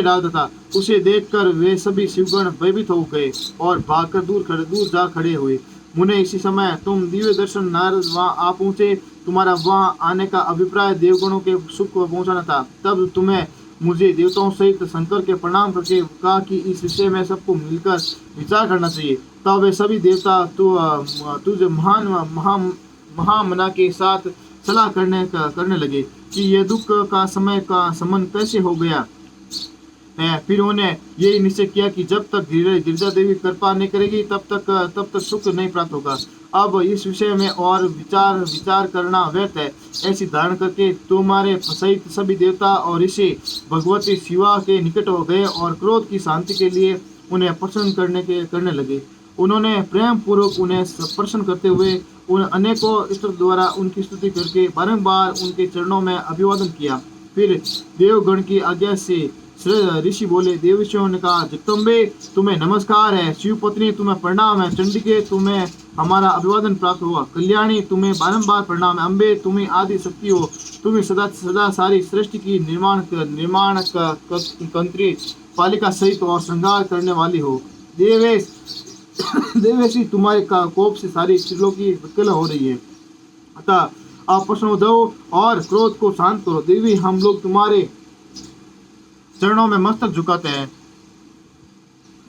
डालता था। उसे देखकर वे सभी शिवगण भयभीत हो गए और भागकर दूर जा खड़े हुए। मुने, इसी समय तुम दिव्य दर्शन नारद वहां आ पहुंचे। तुम्हारा वहां आने का अभिप्राय देवगणों के सुख को पहुंचाना था। तब तुम्हें मुझे देवताओं सहित शंकर के प्रणाम करके कहा कि इस विषय में सबको मिलकर विचार करना चाहिए। तब वे सभी देवता तुझ महामना के साथ सलाह करने लगे कि यह दुख का समय का समन कैसे हो गया है। फिर उन्होंने यही निश्चय किया कि जब तक गिरिजा देवी कृपा नहीं करेगी तब तक सुख नहीं प्राप्त होगा। अब इस विषय में और विचार करना व्यर्थ है। ऐसी धारण करके तुम्हारे सहित सभी देवता और ऋषि भगवती शिवा के निकट हो गए और क्रोध की शांति के लिए उन्हें प्रसन्न करने लगे। उन्होंने प्रेम पूर्वक उन्हें प्रसन्न करते हुए उन अनेकों स्तुति द्वारा उनकी स्तुति करके बारंबार उनके चरणों में अभिवादन किया। फिर देवगण की आज्ञा से ऋषि बोले, देवऋषियों ने कहा, जगदम्बे तुम्हें नमस्कार है। शिवपत्नी तुम्हें प्रणाम है। चंडिके तुम्हें हमारा अभिवादन प्राप्त हुआ। कल्याणी तुम्हें बारंबार प्रणाम है। अम्बे तुम्हें आदि शक्ति हो। तुम्हें सदा सारी सृष्टि की निर्माण कंत्री पालिका सहित और श्रृंगार करने वाली हो। देवेशी तुम्हारे कोप से सारी त्रिलोकी विकल हो रही है। अतः आप प्रसन्न हो और क्रोध को शांत करो। देवी, हम लोग तुम्हारे चरणों में मस्तक झुकाते हैं।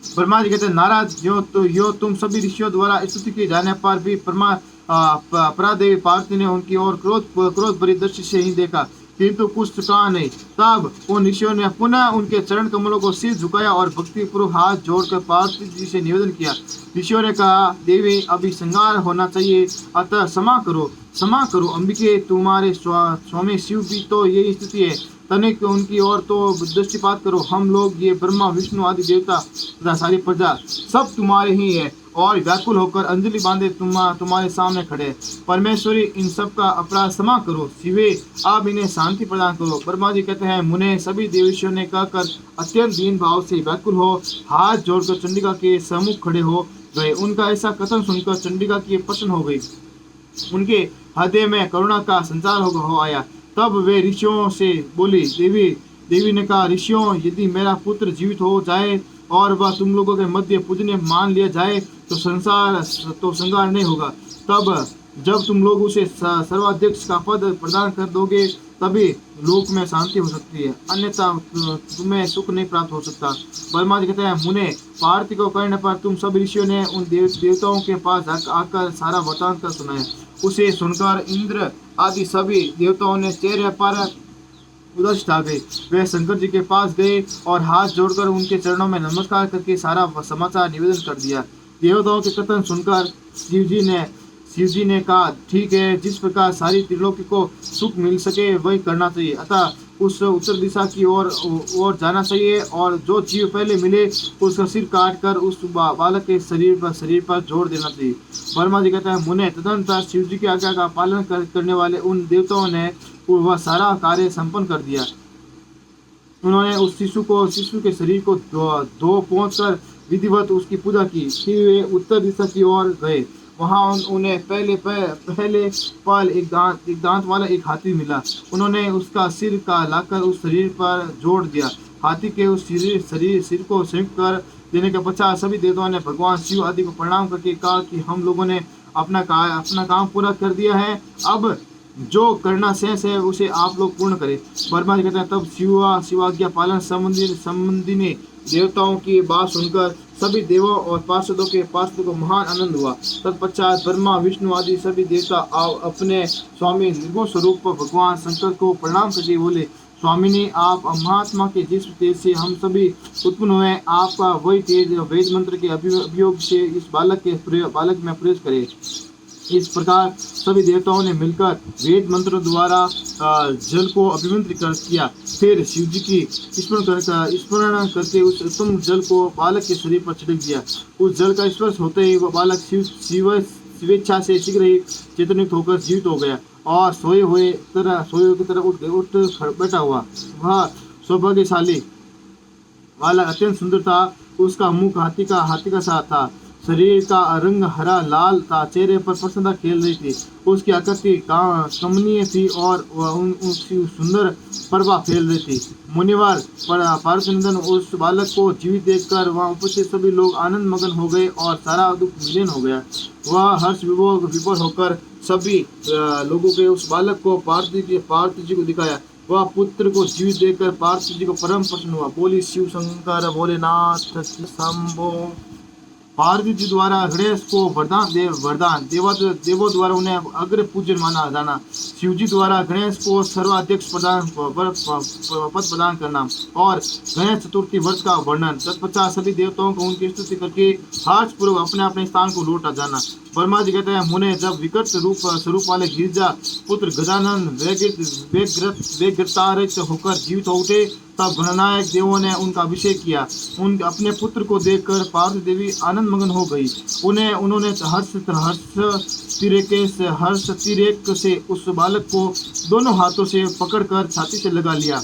ब्रह्मा जी कहते हैं, नाराज यो तुम सभी ऋषियों द्वारा स्तुति किए जाने पर भी परादेवी पार्वती ने उनकी ओर क्रोध भरी दृष्टि से ही देखा, किंतु कुछ कहा नहीं। तब उन ऋषियों ने पुनः उनके चरण कमलों को सिर झुकाया और भक्तिपूर्वक हाथ जोड़कर पार्वती जी से निवेदन किया। ऋषियों ने कहा, देवी, अभी संहार होना चाहिए, अतः क्षमा करो। अंबिके, तुम्हारे स्वामी शिव की तो यही स्थिति है। तनिक उनकी ओर तो दृष्टिपात करो। हम लोग, ये ब्रह्मा विष्णु आदि देवता तथा सारी प्रजा सब तुम्हारे ही है और व्याकुल होकर अंजलि बांधे तुम्हारे सामने खड़े। परमेश्वरी, इन सब का अपराध क्षमा करो। शिवे, आप इन्हें शांति प्रदान करो। ब्रह्मा जी कहते हैं, मुने, सभी देवऋषियों ने कहकर अत्यंत दीन भाव से व्याकुल हो हाथ जोड़कर चंडिका के सम्मुख खड़े हो गए। उनका ऐसा कथन सुनकर चंडिका की प्रसन्न हो गई। उनके हृदय में करुणा का संचार हो आया। तब वे ऋषियों से बोली। देवी ने कहा, ऋषियों, यदि मेरा पुत्र जीवित हो जाए और वह तुम लोगों के मध्य पूजनीय मान लिया जाए तो संहार नहीं होगा। तब जब तुम लोग उसे सर्वाध्यक्ष का पद प्रदान कर दोगे तभी लोक में शांति हो सकती है, अन्यथा तुम्हें सुख नहीं प्राप्त हो सकता। ब्रह्मा जी कहते हैं, मुने, पार्वती को कहने पर तुम सब ऋषियों ने उन देवताओं के पास आकर सारा वृतांत कर सुनाया। उसे सुनकर इंद्र आदि सभी देवताओं ने चेहरे पर उदास छा गए। वे शंकर जी के पास गए और हाथ जोड़कर उनके चरणों में नमस्कार करके सारा समाचार निवेदन कर दिया। देवताओं के कथन सुनकर शिव जी ने कहा, ठीक है, जिस प्रकार सारी त्रिलोकी को सुख मिल सके वही करना चाहिए। अतः उस उत्तर दिशा की ओर जाना चाहिए और जो जीव पहले मिले उसका सिर काट कर उस बालक के शरीर पर जोड़ देना चाहिए। वर्मा जी कहते हैं, मुने तदनंतर शिव जी की आज्ञा का पालन करने वाले उन देवताओं ने वह सारा कार्य संपन्न कर दिया। उन्होंने उस शिशु के शरीर को धो पहुँच कर विधिवत उसकी पूजा की। फिर वे उत्तर दिशा की ओर गए। वहां उन्हें पहले पल एक दांत वाला एक हाथी मिला। उन्होंने उसका सिर का लाकर उस शरीर पर जोड़ दिया। हाथी के उस सिर को संयुक्त कर देने के पश्चात सभी देवताओं ने भगवान शिव आदि को प्रणाम करके कहा कि हम लोगों ने अपना काम पूरा कर दिया है। अब जो करना शेष है उसे आप लोग पूर्ण करें। ब्रह्मा जी कहते हैं, तब शिवाज्ञा पालन संबंधी ने देवताओं की बात सुनकर सभी देवों और पार्षदों को महान आनंद हुआ। तत्पश्चात ब्रह्मा विष्णु आदि सभी देवता अपने स्वामी निर्गुण स्वरूप भगवान शंकर को प्रणाम करके बोले, स्वामिनी, आप महात्मा के जिस तेज से हम सभी उत्पन्न हुए, आपका वही तेज वेद मंत्र के अभियोग से इस बालक में प्रवेश करे। इस प्रकार सभी देवताओं ने मिलकर वेद मंत्र द्वारा जल को अभिमंत्रित किया। फिर शिव जी की स्मरण करके उस उत्तम जल को बालक के शरीर पर छिड़क दिया। उस जल का स्पर्श होते ही वह बालक स्वेच्छा से शीघ्र ही चेतनित होकर जीवित हो गया और सोए हुए की तरह उठ बैठा हुआ। वह सौभाग्यशाली बालक अत्यंत सुंदर था। उसका मुख हाथी का सा था। शरीर का रंग हरा लाल था। चेहरे पर प्रसन्नता खेल रही थी। उसकी आकृति कमनीय थी और उसकी सुंदर प्रभा फैल रही थी। मुनिवर पार्वतीनंदन उस बालक को जीवित देखकर वहां उपस्थित सभी लोग आनंद मगन हो गए और सारा दुख विलीन हो गया। वह हर्ष विभोर होकर सभी लोगों के उस बालक को पार्वती जी को दिखाया। वह पुत्र को जीवित देखकर पार्वती जी को परम प्रसन्न हुआ। बोली शिव शंकर भोलेनाथ शंभो। पार्वती जी द्वारा गणेश को वरदान देवों द्वारा उन्हें अग्र पूजन माना जाना। शिव जी द्वारा गणेश को सर्वाध्यक्ष पद प्रदान करना और गणेश चतुर्थी व्रत का वर्णन। तत्पश्चात सभी देवताओं को उनकी स्तुति करके हर्षपूर्वक अपने अपने स्थान को लौटा जाना। ब्रह्मा जी कहते हैं, मुने जब विकट स्वरूप वाले गिरिजा पुत्र गजानन वेगृतारित होकर जीवित हो उठे, तब गणनायक देवों ने उनका अभिषेक किया। अपने पुत्र को देखकर पार्वती देवी आनंद मगन हो गई। उन्होंने हर्ष तिरेक से उस बालक को दोनों हाथों से पकड़कर छाती से लगा लिया।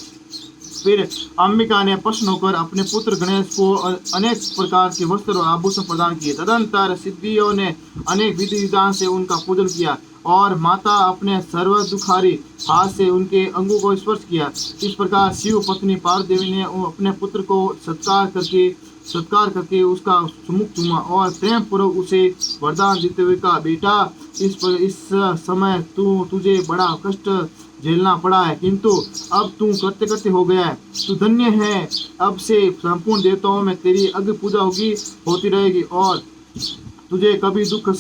फिर अंबिका ने प्रसन्न होकर अपने पुत्र गणेश को अनेक प्रकार के वस्त्र और आभूषण प्रदान किए। तदनंतर सिद्धियों ने अनेक विधि विधान से उनका पूजन किया और माता अपने सर्व दुखारी हाथ से उनके अंगों को स्पर्श किया। इस प्रकार शिव पत्नी पार्वती देवी ने अपने पुत्र को सत्कार करके उसका सुमुख चूमा और प्रेम पूर्वक उसे वरदान देते हुए कहा, बेटा, इस समय तुझे बड़ा कष्ट झेलना पड़ा है, किंतु अब तू करते करते हो गया है। तू धन्य है। अब से संपूर्ण देवताओं में तेरी अग्नि पूजा होती रहेगी और तुझे कभी दुख का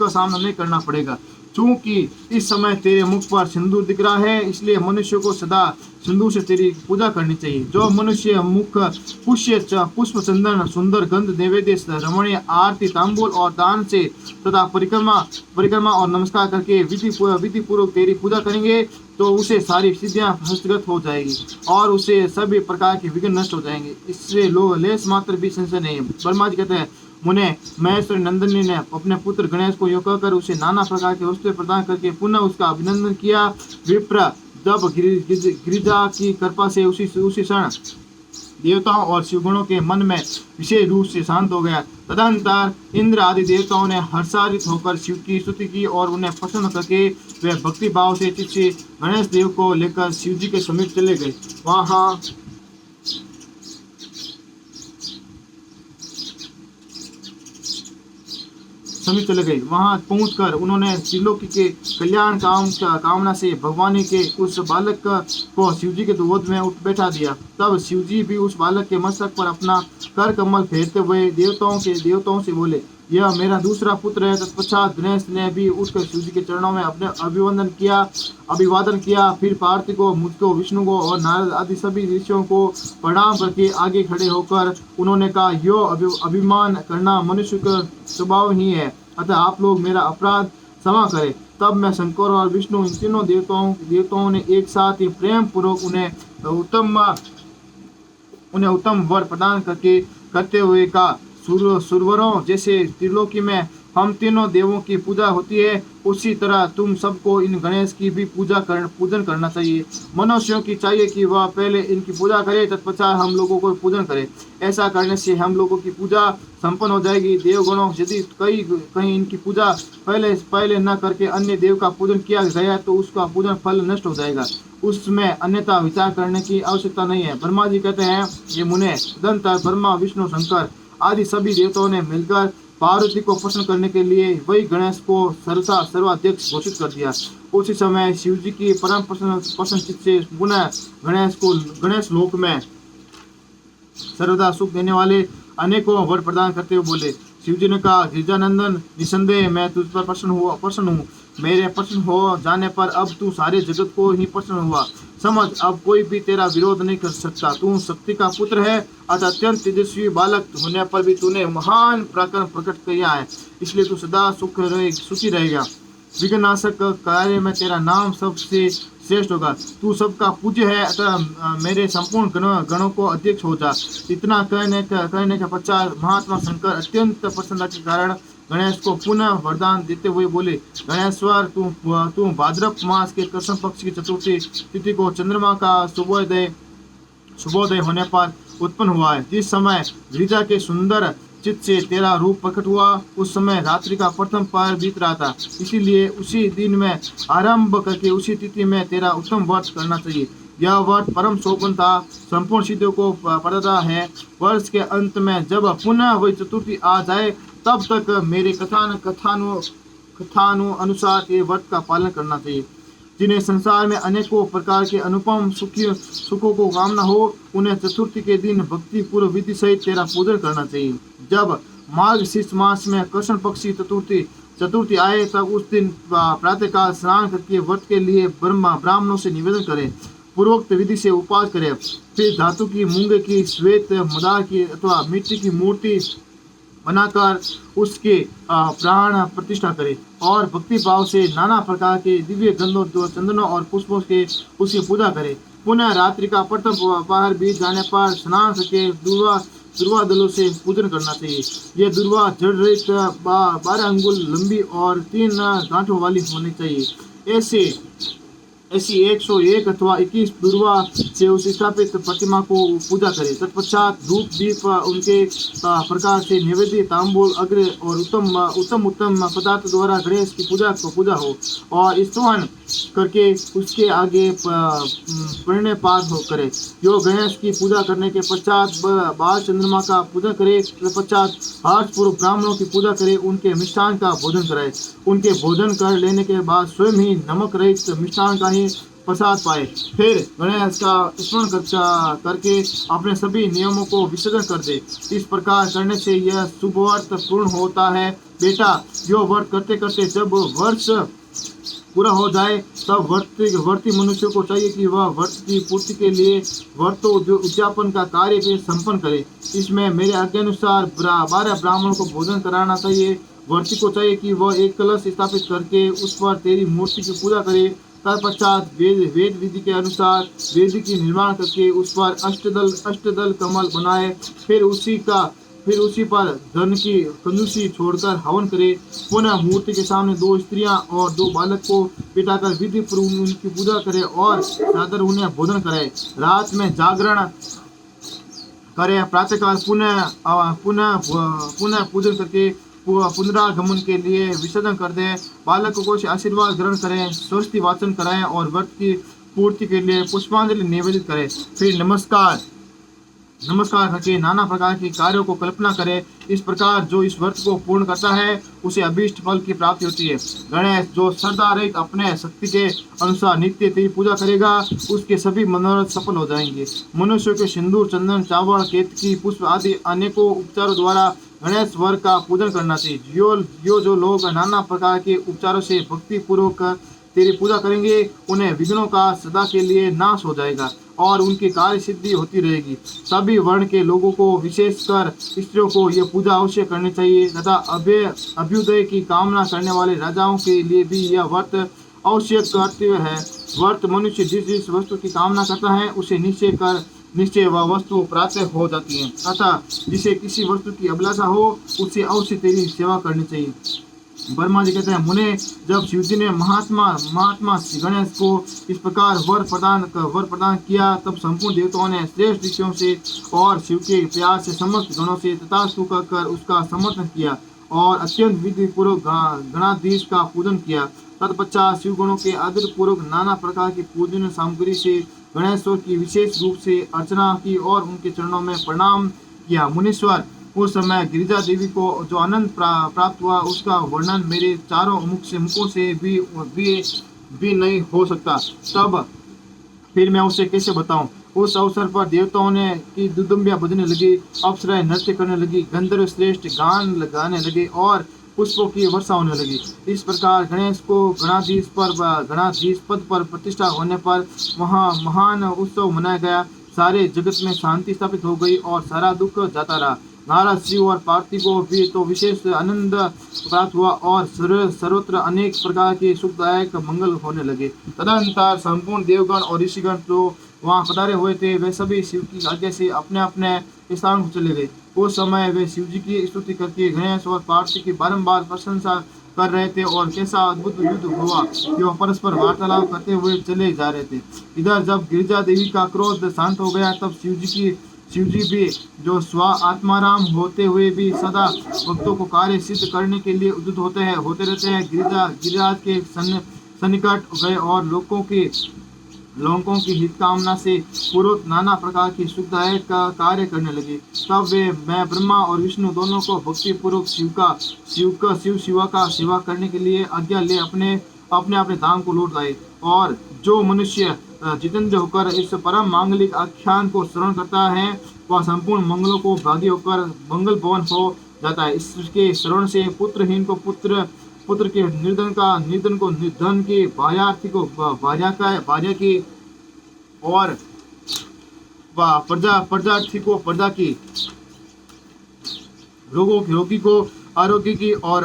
सामना नहीं करना पड़ेगा। चूंकि इस समय तेरे मुख पर सिंदूर दिख रहा है, इसलिए मनुष्य को सदा सिंदूर से तेरी पूजा करनी चाहिए। जो मनुष्य मुख पुष्प चंदन सुंदर गंध नैवेद्य रमणीय आरती तांबूल और दान से तथा परिक्रमा और नमस्कार करके विधि पूर्वक तेरी पूजा करेंगे, तो उसे सारी सिद्धियां हस्तगत हो जाएगी और उसे सभी प्रकार के विघ्न नष्ट हो जाएंगे। इससे लेस मात्र भी संशय नहीं है। ब्रह्मा जी कहते हैं, मुने महेश्वर नंदनी ने अपने पुत्र गणेश को यो कहकर उसे नाना प्रकार के वस्त्र प्रदान करके पुनः उसका अभिनंदन किया। विप्र जब गिरिजा की कृपा से उसी क्षण देवताओं और शिवगणों के मन में विशेष रूप से शांत हो गया। तदनंतर इंद्र आदि देवताओं ने हर्षान्वित होकर शिव की स्तुति की और उन्हें प्रसन्न करके वे भक्ति भाव से चित्त से गणेश देव को लेकर शिव जी के समीप चले गए। वहां पहुंचकर उन्होंने त्रिलोकी के कल्याण कामना से भगवानी के उस बालक को शिवजी के गोद में उठ बैठा दिया। तब शिवजी भी उस बालक के मस्तक पर अपना कर कमल फेरते हुए देवताओं से बोले, यह मेरा दूसरा पुत्र है। तत्पश्चात गणेश ने भी उठकर शिवजी के चरणों में अपने अभिवादन किया। फिर पार्वती को, मुझको, विष्णु को और नारद आदि सभी ऋषियों को प्रणाम करके आगे खड़े होकर उन्होंने कहा, यो अभिमान करना मनुष्य का स्वभाव ही है, अतः आप लोग मेरा अपराध क्षमा करे। तब मैं शंकर और विष्णु इन तीनों देवताओं ने एक साथ ही प्रेम पूर्वक उन्हें उत्तम वर प्रदान करते हुए कहा, सुरवरों, जैसे त्रिलोकी में हम तीनों देवों की पूजा होती है, उसी तरह तुम सबको इन गणेश की भी पूजन करना चाहिए। मनुष्यों की चाहिए कि वह पहले इनकी पूजा करे, तत्पश्चात हम लोगों को पूजन करे। ऐसा करने से हम लोगों की पूजा संपन्न हो जाएगी। देवगणों, यदि कहीं इनकी पूजा पहले पहले न करके अन्य देव का पूजन किया गया तो उसका पूजन फल नष्ट हो जाएगा, उसमें अन्यथा विचार करने की आवश्यकता नहीं है। ब्रह्मा जी कहते हैं, ये मुने, तदनंतर ब्रह्मा, विष्णु, शंकर आदि सभी देवताओं ने मिलकर पार्वती को प्रसन्न करने के लिए वही गणेश को सर्वाध्यक्ष घोषित कर दिया। उसी समय शिव जी की परम प्रसन्न चित्त से पुनः गणेश लोक में सर्वदा सुख देने वाले अनेकों वर प्रदान करते हुए बोले। शिव जी ने कहा, गिरिजानंदन, निसंदेह मैं तुझ पर प्रसन्न हूँ। मेरे प्रसन्न हो जाने पर अब तू सारे जगत को ही प्रसन्न हुआ। समझ, अब कोई भी तेरा विरोध नहीं कर सकता। तू शक्ति का पुत्र है, अतः अत्यंत तेजस्वी बालक होने पर भी तूने महान पराक्रम प्रकट किया है, इसलिए तू सदा सुखी रहेगा। विघ्ननाशक कार्य में तेरा नाम सबसे श्रेष्ठ होगा। तू सबका पूज्य है, अतः मेरे संपूर्ण गणों को अध्यक्ष हो जा। इतना कहने के पश्चात महात्मा शंकर अत्यंत प्रसन्नता के कारण गणेश को पुनः वरदान देते हुए बोले, गणेश्वर, तू भाद्रपद मास के कृष्ण पक्ष की चतुर्थी तिथि को चंद्रमा का शुभोदय होने पर उत्पन्न हुआ है। जिस समय गिरिजा के सुंदर चित्त से तेरा रूप प्रकट हुआ, उस समय रात्रि का प्रथम पहर बीत रहा था, इसीलिए उसी दिन में आरंभ करके उसी तिथि में तेरा उत्तम व्रत करना चाहिए। यह व्रत परम शोभन था, संपूर्ण सिद्धियों को प्रदाता है। वर्ष के अंत में जब पुनः वही चतुर्थी आ जाए, तब तक मेरे कथानु अनुसार ये व्रत का पालन करना चाहिए। जिन्हें संसार में अनेकों प्रकार के अनुपम सुखों को कामना हो, उन्हें चतुर्थी के दिन भक्ति पूर्व विधि सहित तेरा पूजन करना चाहिए। जब मार्गशीर्ष मास में कृष्ण पक्षी चतुर्थी आए, तब उस दिन प्रातःकाल स्नान करके व्रत के लिए ब्राह्मणों से निवेदन करें, पूर्वोक्त विधि से उपवास करें। फिर धातु की, मूंगे की, श्वेत मदार की अथवा मिट्टी की मूर्ति बनाकर उसके प्राण प्रतिष्ठा करे और भक्ति भाव से नाना प्रकार के दिव्य गंधों, चंदनों और पुष्पों के उसकी पूजा करे। पुनः रात्रि का प्रथम पहर बीत जाने पर स्नान करके दुर्वा दलों से पूजन करना चाहिए। यह दुर्वा जड़ रहित 12 अंगुल लंबी और 3 गांठों वाली होनी चाहिए। ऐसी 101 अथवा 21 दुर्वा से उस स्थापित प्रतिमा को पूजा करे। तत्पश्चात धूप दीप उनके प्रकार से निवेदित तांबूल अग्र और उत्तम पदार्थ द्वारा गणेश की पूजा हो और स्तवन करके उसके आगे प्रणपात करे। जो गणेश की पूजा करने के पश्चात बाल चंद्रमा का पूजन करे, पश्चात हर्षपूर्व ब्राह्मणों की पूजा करे, उनके मिष्ठान का भोजन कराए। उनके भोजन कर लेने के बाद स्वयं ही नमक रहित मिष्ठान का ही प्रसाद पाए। फिर गणेश का स्मरण करके अपने सभी नियमों को विसर्जन कर दे। इस प्रकार करने से यह शुभ व्रत पूर्ण होता है। बेटा, जो व्रत करते करते जब वर्ष पूरा हो जाए, तब व्रती मनुष्य को चाहिए कि वह व्रत की पूर्ति के लिए व्रतों जो उद्यापन का कार्य भी संपन्न करे। इसमें मेरे आज्ञानुसार 12 ब्राह्मणों को भोजन कराना चाहिए। व्रती को चाहिए कि वह एक कलश स्थापित करके उस पर तेरी मूर्ति की पूजा करे। तत्पश्चात वेद विधि के अनुसार वेदी की निर्माण करके उस पर अष्टदल कमल बनाए। फिर उसी पर धन की कंजूसी छोड़कर हवन करे। पुनः मूर्ति के सामने 2 स्त्रियां और 2 बालक को बिठाकर विधि पूर्वक उनकी पूजा करे और चादर उन्हें भोजन कराए। रात में जागरण करे। प्रातःकाल पुनः पूजन करके पुनरागमन के लिए विसर्जन कर दें। बालक को आशीर्वाद ग्रहण करें, स्वस्ति वाचन कराएं और व्रत की पूर्ति के लिए पुष्पांजलि निवेदित करें। फिर नमस्कार करके नाना प्रकार के कार्यों को कल्पना करें। इस प्रकार जो इस व्रत को पूर्ण करता है, उसे अभीष्ट फल की प्राप्ति होती है। गणेश जो श्रद्धा रहित अपने शक्ति के अनुसार नित्य तेरी पूजा करेगा, उसके सभी मनोरथ सफल हो जाएंगे। मनुष्य के सिंदूर, चंदन, चावल, केतकी, पुष्प आदि अनेकों उपचारों द्वारा गणेश वर का पूजन करना चाहिए। जो लोग नाना प्रकार के उपचारों से भक्ति पूर्वक तेरी पूजा करेंगे, उन्हें विघ्नों का सदा के लिए नाश हो जाएगा और उनकी कार्य सिद्धि होती रहेगी। सभी वर्ण के लोगों को, विशेषकर स्त्रियों को, यह पूजा अवश्य करनी चाहिए तथा अभ्युदय की कामना करने वाले राजाओं के लिए भी यह व्रत आवश्यक कर्तव्य है। व्रत मनुष्य जिस वस्तु की कामना करता है उसे निश्चय वह वस्तु प्राप्त हो जाती है तथा जिसे किसी वस्तु की अभिलाषा हो उसे अवश्य तेरी सेवा करनी चाहिए। ब्रह्मा जी कहते हैं, मुने, जब शिवजी ने महात्मा श्री गणेश को इस प्रकार वर प्रदान किया तब संपूर्ण देवताओं ने श्रेष्ठ ऋषियों से और शिव के प्रयास से समस्त गणों से तथास्तु कर उसका समर्थन किया और अत्यंत विधि पूर्वक गणाधीश का पूजन किया। तत्पश्चात शिव गणों के आदर पूर्वक नाना प्रकार की पूजन सामग्री से गणेश्वर की विशेष रूप से अर्चना की और उनके चरणों में प्रणाम किया। मुनीश्वर, उस समय गिरिजा देवी को जो आनंद प्राप्त हुआ उसका वर्णन मेरे चारों मुखों से भी नहीं हो सकता। तब फिर मैं उसे कैसे बताऊं। उस अवसर पर देवताओं ने की दुदुम्बियां बजने लगी, अप्सराएं नृत्य करने लगी, गंधर्व श्रेष्ठ गान लगाने लगे और पुष्पों की वर्षा होने लगी। इस प्रकार गणेश को गणाधीश पद पर प्रतिष्ठा होने पर वहाँ महान उत्सव मनाया गया। सारे जगत में शांति स्थापित हो गई और सारा दुख जाता रहा। नारद, शिव और पार्वती को भी तो विशेष आनंद प्राप्त हुआ और सर्वत्र अनेक प्रकार के सुखदायक मंगल होने लगे। तदनंतर संपूर्ण देवगण और ऋषिगण जो वहाँ पधारे हुए थे वे सभी शिव की आज्ञा से अपने अपने स्थान को चले गए। उस समय वे शिव जी की स्तुति करके गणेश और पार्वती की बारंबार प्रशंसा कर रहे थे और कैसा अद्भुत युद्ध हुआ कि वह परस्पर वार्तालाप करते हुए चले जा रहे थे। इधर जब गिरिजा देवी का क्रोध शांत हो गया तब शिव जी भी जो स्व आत्माराम होते हुए भी सदा भक्तों को कार्य सिद्ध करने के लिए उद्युत होते रहते हैं, गिरिराज के सन्निकट गए और लोगों की हित कामना से पूर्वक नाना प्रकार की सुखदायक का कार्य करने लगे। तब मैं ब्रह्मा और विष्णु दोनों को भक्ति पूर्वक शिवा का सेवा करने के लिए आज्ञा ले अपने धाम को लौट आए। और जो मनुष्य जितेंद्र होकर इस परम मांगलिक आख्यान को श्रवण करता है वह संपूर्ण मंगलों को भागी होकर मंगल भवन हो जाता है। इसके श्रवण से पुत्रहीन को पुत्र के निर्धन को धन की, भार्यार्थी को भार्या की और प्रजार्थी को प्रजा की, रोगी को आरोग्य की और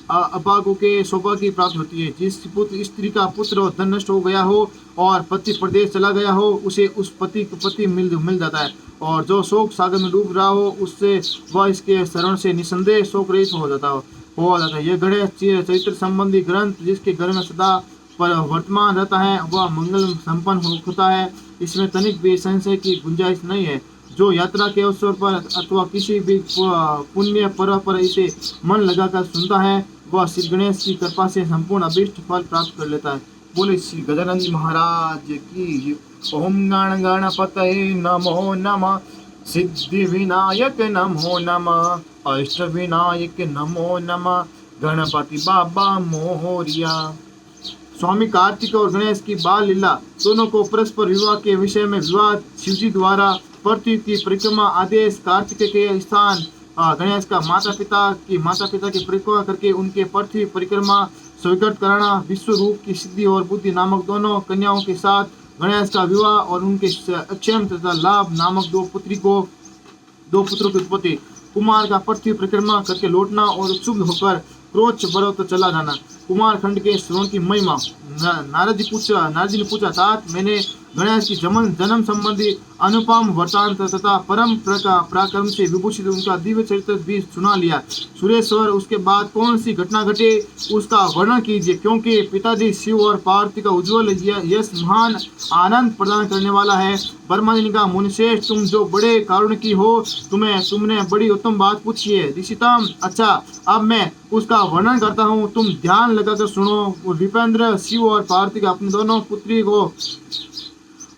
अपागों के शोभा की प्राप्त होती है। जिस स्त्री का पुत्र धन नष्ट हो गया हो और पति प्रदेश चला गया हो उसे उस पति मिल जाता है और जो शोक सागर में डूब रहा हो उससे वह इसके शरण से निसंदेह शोक रहित हो जाता है। यह गणेश चरित्र संबंधी ग्रंथ जिसके घर में सदा पर वर्तमान रहता है वह मंगल संपन्न होता है। इसमें तनिक भी संशय की गुंजाइश नहीं है। जो यात्रा के अवसर पर अथवा किसी भी पुण्य पर्व पर इसे मन लगाकर सुनता है वह श्री गणेश की कृपा से संपूर्ण अभीष्ट फल प्राप्त कर लेता है। बोले श्री गजानन जी महाराज की। ओम गण गणपतये नमो नमः, सिद्धि विनायक नमो नमः, अष्ट विनायक नमो नमः, गणपति बाबा मोहरिया। स्वामी कार्तिक और गणेश की बाल लीला दोनों को परस्पर विवाह के विषय में विवाद शिवजी द्वारा पृथ्वी की परिक्रमा आदेश। कार्तिक के स्थान गणेश का माता पिता की परिक्रमा करके उनके पृथ्वी परिक्रमा स्वीकृत कराना, विश्व रूप की सिद्धि और बुद्धि नामक दोनों कन्याओं के साथ गणेश का विवाह और उनके अक्षम तथा लाभ नामक दो पुत्रों की उत्पत्ति। कुमार का पृथ्वी परिक्रमा करके लौटना और शुभ होकर क्रोच पर्वत चला जाना। कुमार खंड के श्रवण की महिमा। नारद जी ने पूछा, तात मैंने गणेश की जन्म संबंधी अनुपम वृत्तांत तथा परम पराक्रम से विभूषित उनका दिव्य चरित्र भी सुना लिया। सुरेश्वर, उसके बाद कौन सी घटना घटे उसका वर्णन कीजिए, क्योंकि पिताजी शिव और पार्वती का उज्ज्वल यश महान आनंद प्रदान करने वाला है। ब्रह्मा जी ने कहा, मुनिश्रेष्ठ, तुम जो बड़े कारुण्य की हो तुमने बड़ी उत्तम बात पूछी है। ऋषितम, अच्छा अब मैं उसका वर्णन करता हूँ, तुम ध्यान लगाकर सुनो। विपेंद्र शिव और पार्वती का अपने दोनों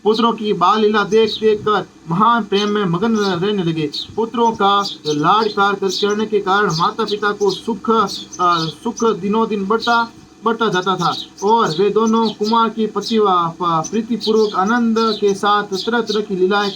पुत्रों की बाल लीला देख कर महान प्रेम में मगन रहने लगे। पुत्रों का लाड़ प्यार करने के कारण माता पिता को सुख दिनों दिन बढ़ता जाता था और वे दोनों कुमार की प्रीति पूर्वक आनंद के साथ तरह तरह की लीलाएं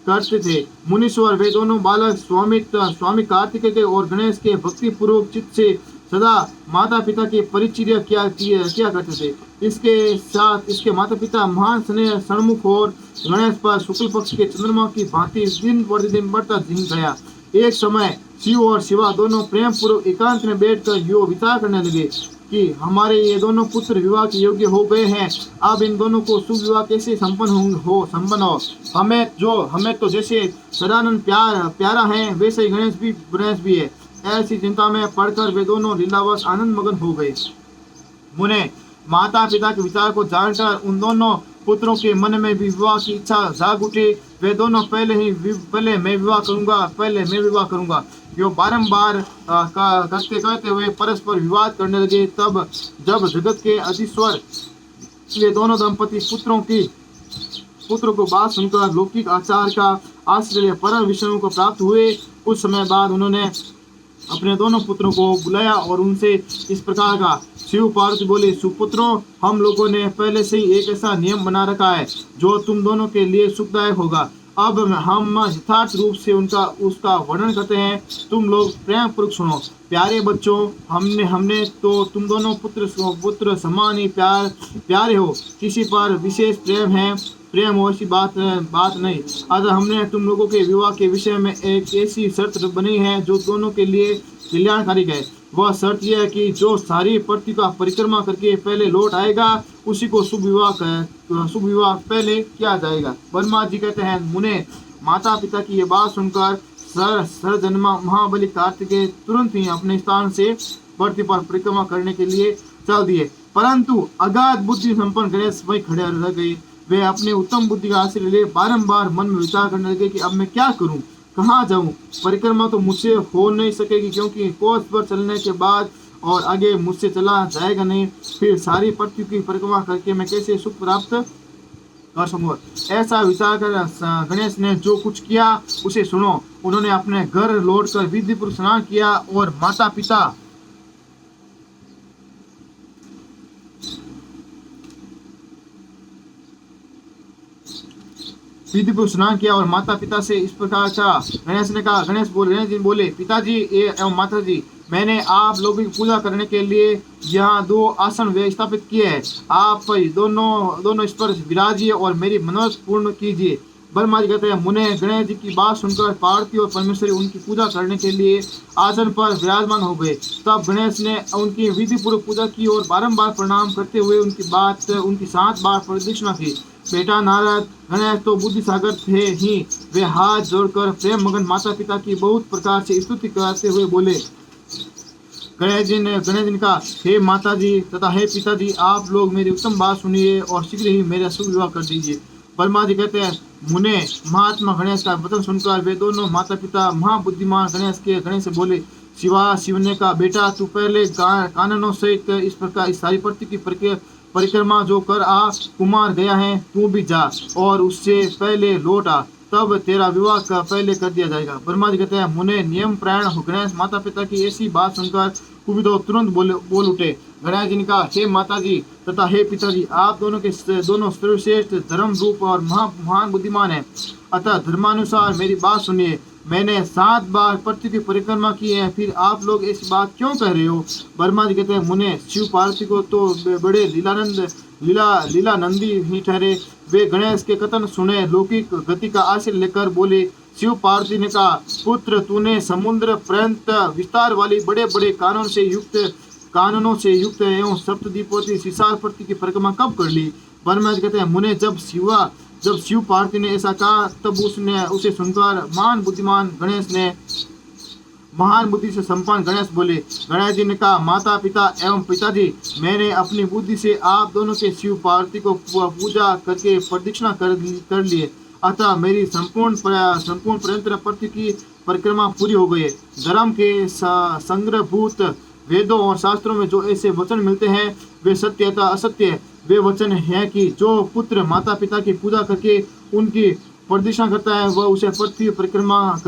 करते थे। मुनीश्वर, वे दोनों बालक स्वामी कार्तिकेय और गणेश के भक्ति पूर्वक चित्त से सदा माता पिता की परिचर्या किया करते थे। इसके साथ इसके माता पिता महान स्नेह सन्मुख और गणेश पर शुक्ल पक्ष के चंद्रमा की भांति दिन प्रतिदिन बढ़ता दिन गया। एक समय शिव और शिवा दोनों प्रेम पूर्वक एकांत में बैठकर यो विचार करने लगे कि हमारे ये दोनों पुत्र विवाह के योग्य हो गए हैं, अब इन दोनों को शुभ विवाह कैसे संपन्न हो। हमें तो जैसे सदानंद प्यारा है, वैसे ही गणेश भी है। ऐसी चिंता में पड़कर वे दोनों लीलावश आनंद मगन हो गए। मुने माता पिता के विचार को जानकर उन दोनों पुत्रों के मन में भी विवाह की इच्छा जाग उठी। वे दोनों पहले मैं विवाह करूंगा यो बारंबार करते करते हुए परस्पर विवाद करने लगे। तब जब जगत के अधीश्वर ये दोनों दंपति पुत्रों को बात सुनकर लौकिक आचार का आश्रय परम विष्णु को प्राप्त हुए। कुछ समय बाद उन्होंने अपने दोनों पुत्रों को बुलाया और उनसे इस प्रकार का शिव पार्वती बोले, सुपुत्रों, हम लोगों ने पहले से ही एक ऐसा नियम बना रखा है जो तुम दोनों के लिए सुखदायक होगा। अब हम यथार्थ रूप से उसका वर्णन करते हैं, तुम लोग प्रेम पूर्वक सुनो। प्यारे बच्चों, हमने तो तुम दोनों पुत्र समान ही प्यारे हो। किसी पर विशेष प्रेम हो ऐसी बात नहीं। अतः हमने तुम लोगों के विवाह के विषय में एक ऐसी शर्त बनी है जो दोनों के लिए कल्याणकारी है। वह शर्त यह है कि जो सारी पृथ्वी का परिक्रमा करके पहले लौट आएगा उसी को शुभ विवाह पहले किया जाएगा। ब्रह्मा जी कहते हैं, मुने माता पिता की ये बात सुनकर सरजन्मा महाबली कार्तिकेय तुरंत ही अपने स्थान से पृथ्वी पर परिक्रमा करने के लिए चल दिए। परंतु अगाध बुद्धि संपन्न गणेश वही खड़े रह गए। वे अपने उत्तम बुद्धि का आश्रय ले बारंबार मन में विचार करने लगे कि अब मैं क्या करूं, कहाँ जाऊं। परिक्रमा तो मुझसे हो नहीं सकेगी, क्योंकि कोस पर चलने के बाद और आगे मुझसे चला जाएगा नहीं। फिर सारी पृथ्वी की परिक्रमा करके मैं कैसे सुख प्राप्त कर सकूंगा। ऐसा विचार कर गणेश ने जो कुछ किया उसे सुनो। उन्होंने अपने घर लौटकर विधिपूर्वक स्नान किया और माता पिता से इस प्रकार कहा। गणेश जी बोले, पिताजी एवं माता जी, मैंने आप लोगों की पूजा करने के लिए यहाँ 2 आसन स्थापित किए हैं। आप दोनों इस पर विराजिए और मेरी मनोरथ पूर्ण कीजिए। ब्रह्मा जी कहते हैं, मुने गणेश जी की बात सुनकर पार्वती और परमेश्वरी उनकी पूजा करने के लिए आसन पर विराजमान हो गए। तब गणेश ने उनकी विधि पूर्वक पूजा की और बारंबार प्रणाम करते हुए उनकी 7 बार प्रदक्षिणा की। बेटा नारद, गणेश तो बुद्धि सागर थे ही। वे हाथ जोड़कर प्रेम मगन माता पिता की बहुत प्रकार से स्तुति करते हुए बोले। गणेश जी ने कहा, हे माता जी तथा हे पिताजी, आप लोग मेरी उत्तम बात सुनिए और शीघ्र ही मेरा शुभ विवाह कर दीजिए। ब्रह्मा जी कहते हैं, मुने महात्मा गणेश का वचन सुनकर वे दोनों माता पिता महाबुद्धिमान गणेश से बोले, शिव ने कहा, बेटा तू पहले काननों सहित इस सारी पृथ्वी की परिक्रमा जो कर आ कुमार गया है, तू भी जा और उससे पहले लौट आ, तब तेरा विवाह पहले कर दिया जाएगा। ब्रह्मा जी कहते हैं, मुने नियम प्राण गणेश माता पिता की ऐसी बात सुनकर कुपित तुरंत बोल उठे। गणेश जी ने कहा, हे माता जी तथा हे पिताजी, आप दोनों सर्वश्रेष्ठ धर्म रूप और महान बुद्धिमान है। अतः धर्मानुसार मेरी बात सुनिए। मैंने 7 बार पृथ्वी की परिक्रमा की है, फिर आप लोग ऐसी बात क्यों कह रहे हो। ब्रह्मा जी कहते हैं, मुने शिव पार्वती को तो बड़े लीलानंदी ही ठहरे। वे गणेश के कथन सुने लौकिक गति का आश्रय लेकर बोले। शिव पार्वती ने कहा, पुत्र तूने समुद्र पर्यंत विस्तार वाली बड़े बड़े कानूनों से युक्त एवं सप्तद्वीपों विशाल पृथ्वी की परिक्रमा कब कर ली। ब्रह्मा जी कहते हैं, मुने जब शिव पार्वती ने ऐसा कहा तब उसे सुनकर महान बुद्धि से संपन्न गणेश बोले। गणेश जी ने कहा, माता पिता एवं पिताजी, मैंने अपनी बुद्धि से आप दोनों के शिव पार्वती को पूजा करके प्रदक्षिणा कर लिए। अतः मेरी संपूर्ण पर्यंत पृथ्वी की परिक्रमा पूरी हो गई है। धर्म के संग्रहभूत वेदों और शास्त्रों में जो ऐसे वचन मिलते हैं वे सत्य तथा असत्य है। वे वचन है कि जो पुत्र माता पिता की पूजा करके उनकी प्रदक्षिणा करता है वह उसे पृथ्वी परिक्रमा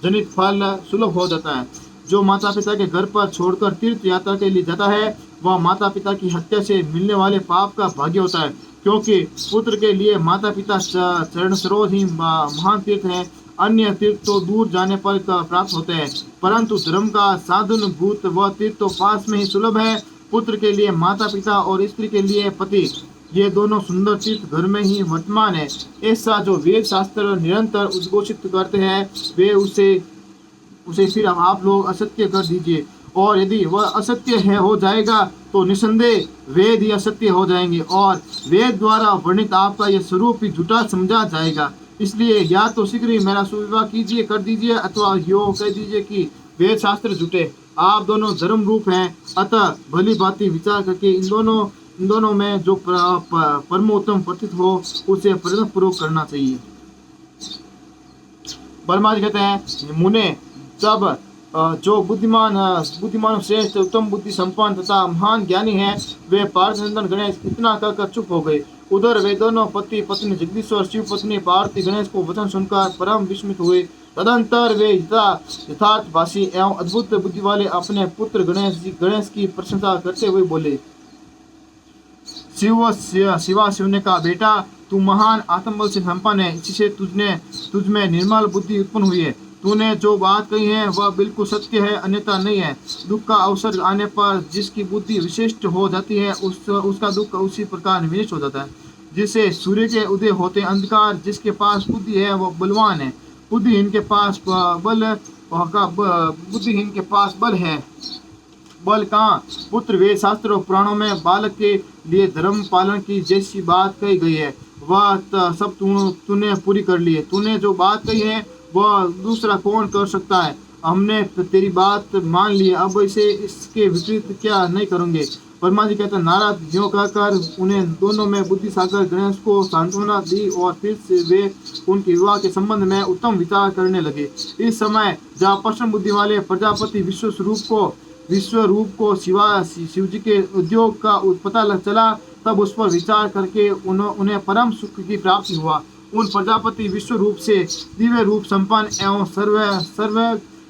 जनित फल सुलभ हो जाता है। जो माता पिता के घर पर छोड़कर तीर्थ यात्रा के लिए जाता है वह माता पिता की हत्या से मिलने वाले पाप का भागी होता है, क्योंकि पुत्र के लिए माता पिता चरण सरोज ही महान तीर्थ है। अन्य तीर्थ तो दूर जाने पर प्राप्त होते हैं, परंतु धर्म का साधन भूत वह तीर्थ तो पास में ही सुलभ है। पुत्र के लिए माता पिता और स्त्री के लिए पति, ये दोनों सुंदर तीर्थ घर में ही वर्तमान है। ऐसा जो वेद शास्त्र निरंतर उद्घोषित करते हैं, वे उसे उसे फिर आप लोग असत्य कर दीजिए, और यदि वह असत्य है हो जाएगा तो निसंदेह वेद ही असत्य हो जाएंगे, और वेद द्वारा वर्णित आपका यह स्वरूप ही झूठा समझा जाएगा। इसलिए या तो शीघ्र ही मेरा सुविवाह कीजिए कर दीजिए, अथवा यो कह दीजिए कि वेद शास्त्र झूठे, आप दोनों धर्म रूप हैं। अतः भली भांति विचार करके इन दोनों में जो परमोत्तम प्रतीत हो उसे प्रयत्न पूर्वक करना चाहिए। ब्रह्मा जी कहते हैं, मुने जब जो बुद्धिमान श्रेष्ठ उत्तम बुद्धि संपन्न तथा महान ज्ञानी है, वे पार्थनंदन गणेश इतना कहकर चुप हो गए। उधर वे दोनों पति पत्नी जगदीश्वर शिव पत्नी पार्वती गणेश को वचन सुनकर परम विस्मित हुए। तदंतर वे यथार्थभाषी एवं अद्भुत बुद्धि वाले अपने पुत्र गणेश की प्रशंसा करते हुए बोले, शिवने कहा, बेटा तू महान आत्मबल से संपन्न है, इससे तुझ में निर्मल बुद्धि उत्पन्न हुई है। तूने जो बात कही है वह बिल्कुल सत्य है, अन्यथा नहीं है। दुख का अवसर आने पर जिसकी बुद्धि विशिष्ट हो जाती है उसका दुख उसी प्रकार विनिष्ट हो जाता है। जिसे सूर्य के उदय होते अंधकार जिसके पास बुद्धि है वह बलवान है। बुद्धिहीन के पास बल है। बल कहाँ? पुत्र वेद शास्त्र और पुराणों में बालक के लिए धर्म पालन की जैसी बात कही गई है वह सब तूने पूरी कर ली है। तूने जो बात कही है वह दूसरा कौन कर सकता है। हमने तेरी बात मान ली है, अब इसे इसके विपरीत क्या नहीं करेंगे। ब्रह्मा जी कहते हैं, नारद यूँ कहकर उन्हें दोनों में बुद्धि सागर गणेश को सांत्वना दी और फिर से वे उनके विवाह के संबंध में उत्तम विचार करने लगे। इस समय जहाँ प्रश्न बुद्धि वाले प्रजापति विश्व रूप को शिव जी के उद्योग का पता लग चला, तब उस पर विचार करके उन्हें परम सुख की प्राप्ति हुआ। उन प्रजापति विश्व रूप से दिव्य रूप संपन्न एवं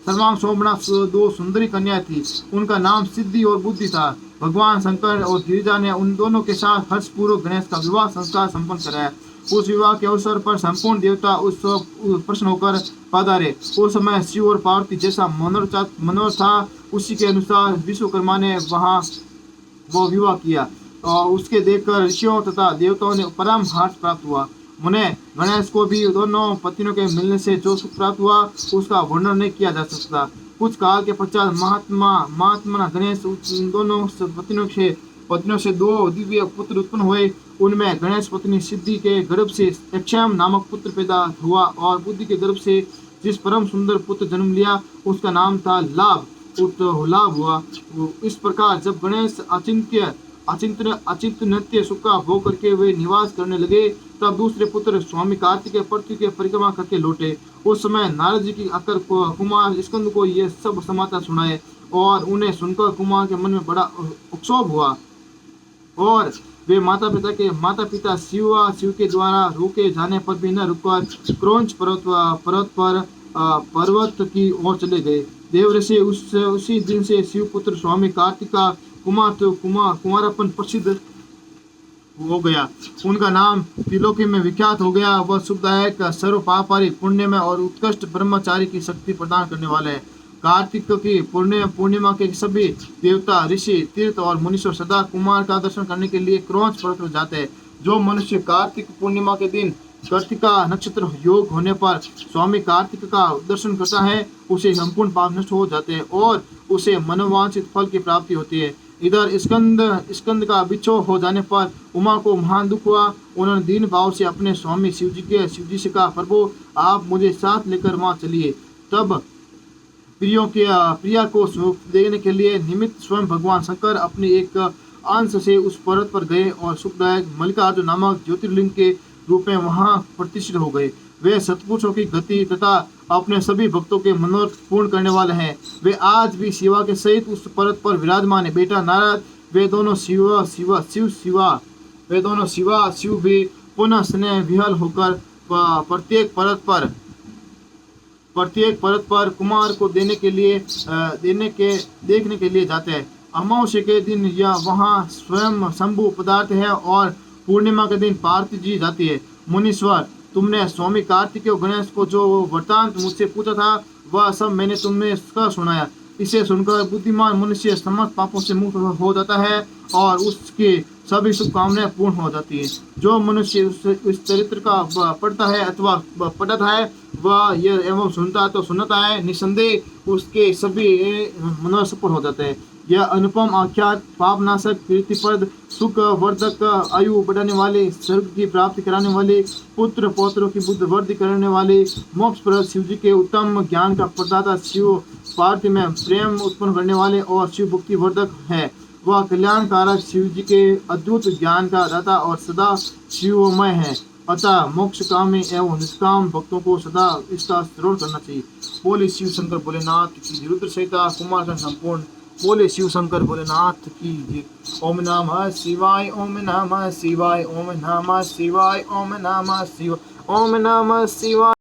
सर्वांग शोभना दो सुंदरी कन्या थी। उनका नाम सिद्धि और बुद्धि था। भगवान शंकर और गिरिजा ने उन दोनों के साथ हर्षपूर्वक गणेश का विवाह संस्कार संपन्न कराया। उस विवाह के अवसर पर संपूर्ण देवता उस प्रश्न होकर पधारे। उस समय शिव और पार्वती जैसा मनोरथ था उसी के अनुसार विश्वकर्मा ने वहाँ वो विवाह किया, और उसके देखकर ऋषियों तथा देवताओं ने परम हर्ष प्राप्त हुआ। मुने गणेश को भी दोनों पत्नियों के मिलने से जो सुख प्राप्त हुआ उसका वर्णन नहीं किया जा सकता। कुछ काल के पश्चात महात्मा गणेश दोनों पत्नियों से दो दिव्य पुत्र उत्पन्न हुए। उनमें गणेश पत्नी सिद्धि के गर्भ से अक्षयम नामक पुत्र पैदा हुआ, और बुद्धि के गर्भ से जिस परम सुंदर पुत्र जन्म लिया उसका नाम था लाभ हुआ। इस प्रकार जब गणेश अचिंत्य नित्य सुख का भोग करके वे निवास करने लगे, तब दूसरे पुत्र स्वामी कार्तिक पृथ्वी के परिक्रमा करके लौटे। उस समय नारद जी की आकर कुमार स्कंद को ये सब समाचार सुनाए, और उन्हें सुनकर कुमार के मन में बड़ा उत्सव हुआ, और वे माता पिता शिव के द्वारा रोके जाने पर भी न रुककर क्रौंच पर्वत की ओर चले गए। देवऋषि उसी दिन से शिव पुत्र स्वामी कार्तिक का कुमारपन प्रसिद्ध हो गया। उनका नाम त्रिलोकी में विख्यात हो गया। वह सुखदायक, सर्व पापारिक, पुण्यमय और उत्कृष्ट ब्रह्मचारी की शक्ति प्रदान करने वाले हैं। कार्तिक की पूर्णिमा के सभी देवता, ऋषि, तीर्थ और मुनीश्वर सदा कुमार का दर्शन करने के लिए क्रौंच पर्वत पर जाते हैं। जो मनुष्य कार्तिक पूर्णिमा के दिन कार्तिका नक्षत्र योग होने पर स्वामी कार्तिक का दर्शन करता है उसे संपूर्ण पाप नष्ट हो जाते हैं और उसे मनोवांछित फल की प्राप्ति होती है। इधर स्कंद का बिछो हो जाने पर उमा को महान दुख हुआ। उन्होंने दीन भाव से अपने स्वामी शिव जी से कहा, प्रभु आप मुझे साथ लेकर वहाँ चलिए। तब प्रिया को सुख देने के लिए निमित्त स्वयं भगवान शंकर अपने एक अंश से उस पर्वत पर गए और सुखदायक मल्लिकार्जुन नामक ज्योतिर्लिंग के रूप में वहां प्रतिष्ठित हो गए। वे सत्पुरुषों की गति तथा अपने सभी भक्तों के मनोरथ पूर्ण करने वाले हैं। वे आज भी शिवा के सहित उस पर्वत पर विराजमान है। बेटा नारद, वे दोनों शिव भी पुनः स्नेह विहल होकर प्रत्येक पर्वत पर कुमार को देखने के लिए जाते हैं। अमावस्या के दिन यह वहाँ स्वयं शंभु पदार्थ है और पूर्णिमा के दिन पार्वती जी जाती है। मुनीश्वर, तुमने स्वामी कार्तिकेय और गणेश को जो वृतांत मुझसे पूछा था वह सब मैंने तुम्हें कह सुनाया। इसे सुनकर बुद्धिमान मनुष्य समस्त पापों से मुक्त हो जाता है और उसके सभी शुभकामनाएं पूर्ण हो जाती है। जो मनुष्य उस चरित्र का पढ़ता है अथवा पढ़ता है वह यह एवं सुनता तो सुनता है, निसंदेह उसके सभी मनोरथ सफल हो जाते हैं। यह अनुपम आख्यात पापनाशक, प्रीतिप्रद, सुख वर्धक, आयु बढ़ाने वाले, स्वर्ग की प्राप्ति कराने वाले, पुत्र पौत्रों की बुद्धि वृद्धि करने वाले, मोक्षप्रद शिव जी के उत्तम ज्ञान का प्रदाता, शिव पार्थिव में प्रेम उत्पन्न करने वाले और शिव भक्ति वर्धक है। वह कल्याणकारक शिव जी के अद्भुत ज्ञान का दाता और सदा शिवमय है। अतः मोक्ष कामी एवं निष्काम भक्तों को सदा इसका श्रवण करना चाहिए। बोले शिव शंकर भोलेनाथ की, रुद्र सहिता कुमार संपूर्ण। बोले शिव शंकर भोलेनाथ की जय। ओम नमः शिवाय, ओम नमः शिवाय, ओम नमः शिवाय, ओम नमः शिवाय, ओम नमः शिवाय।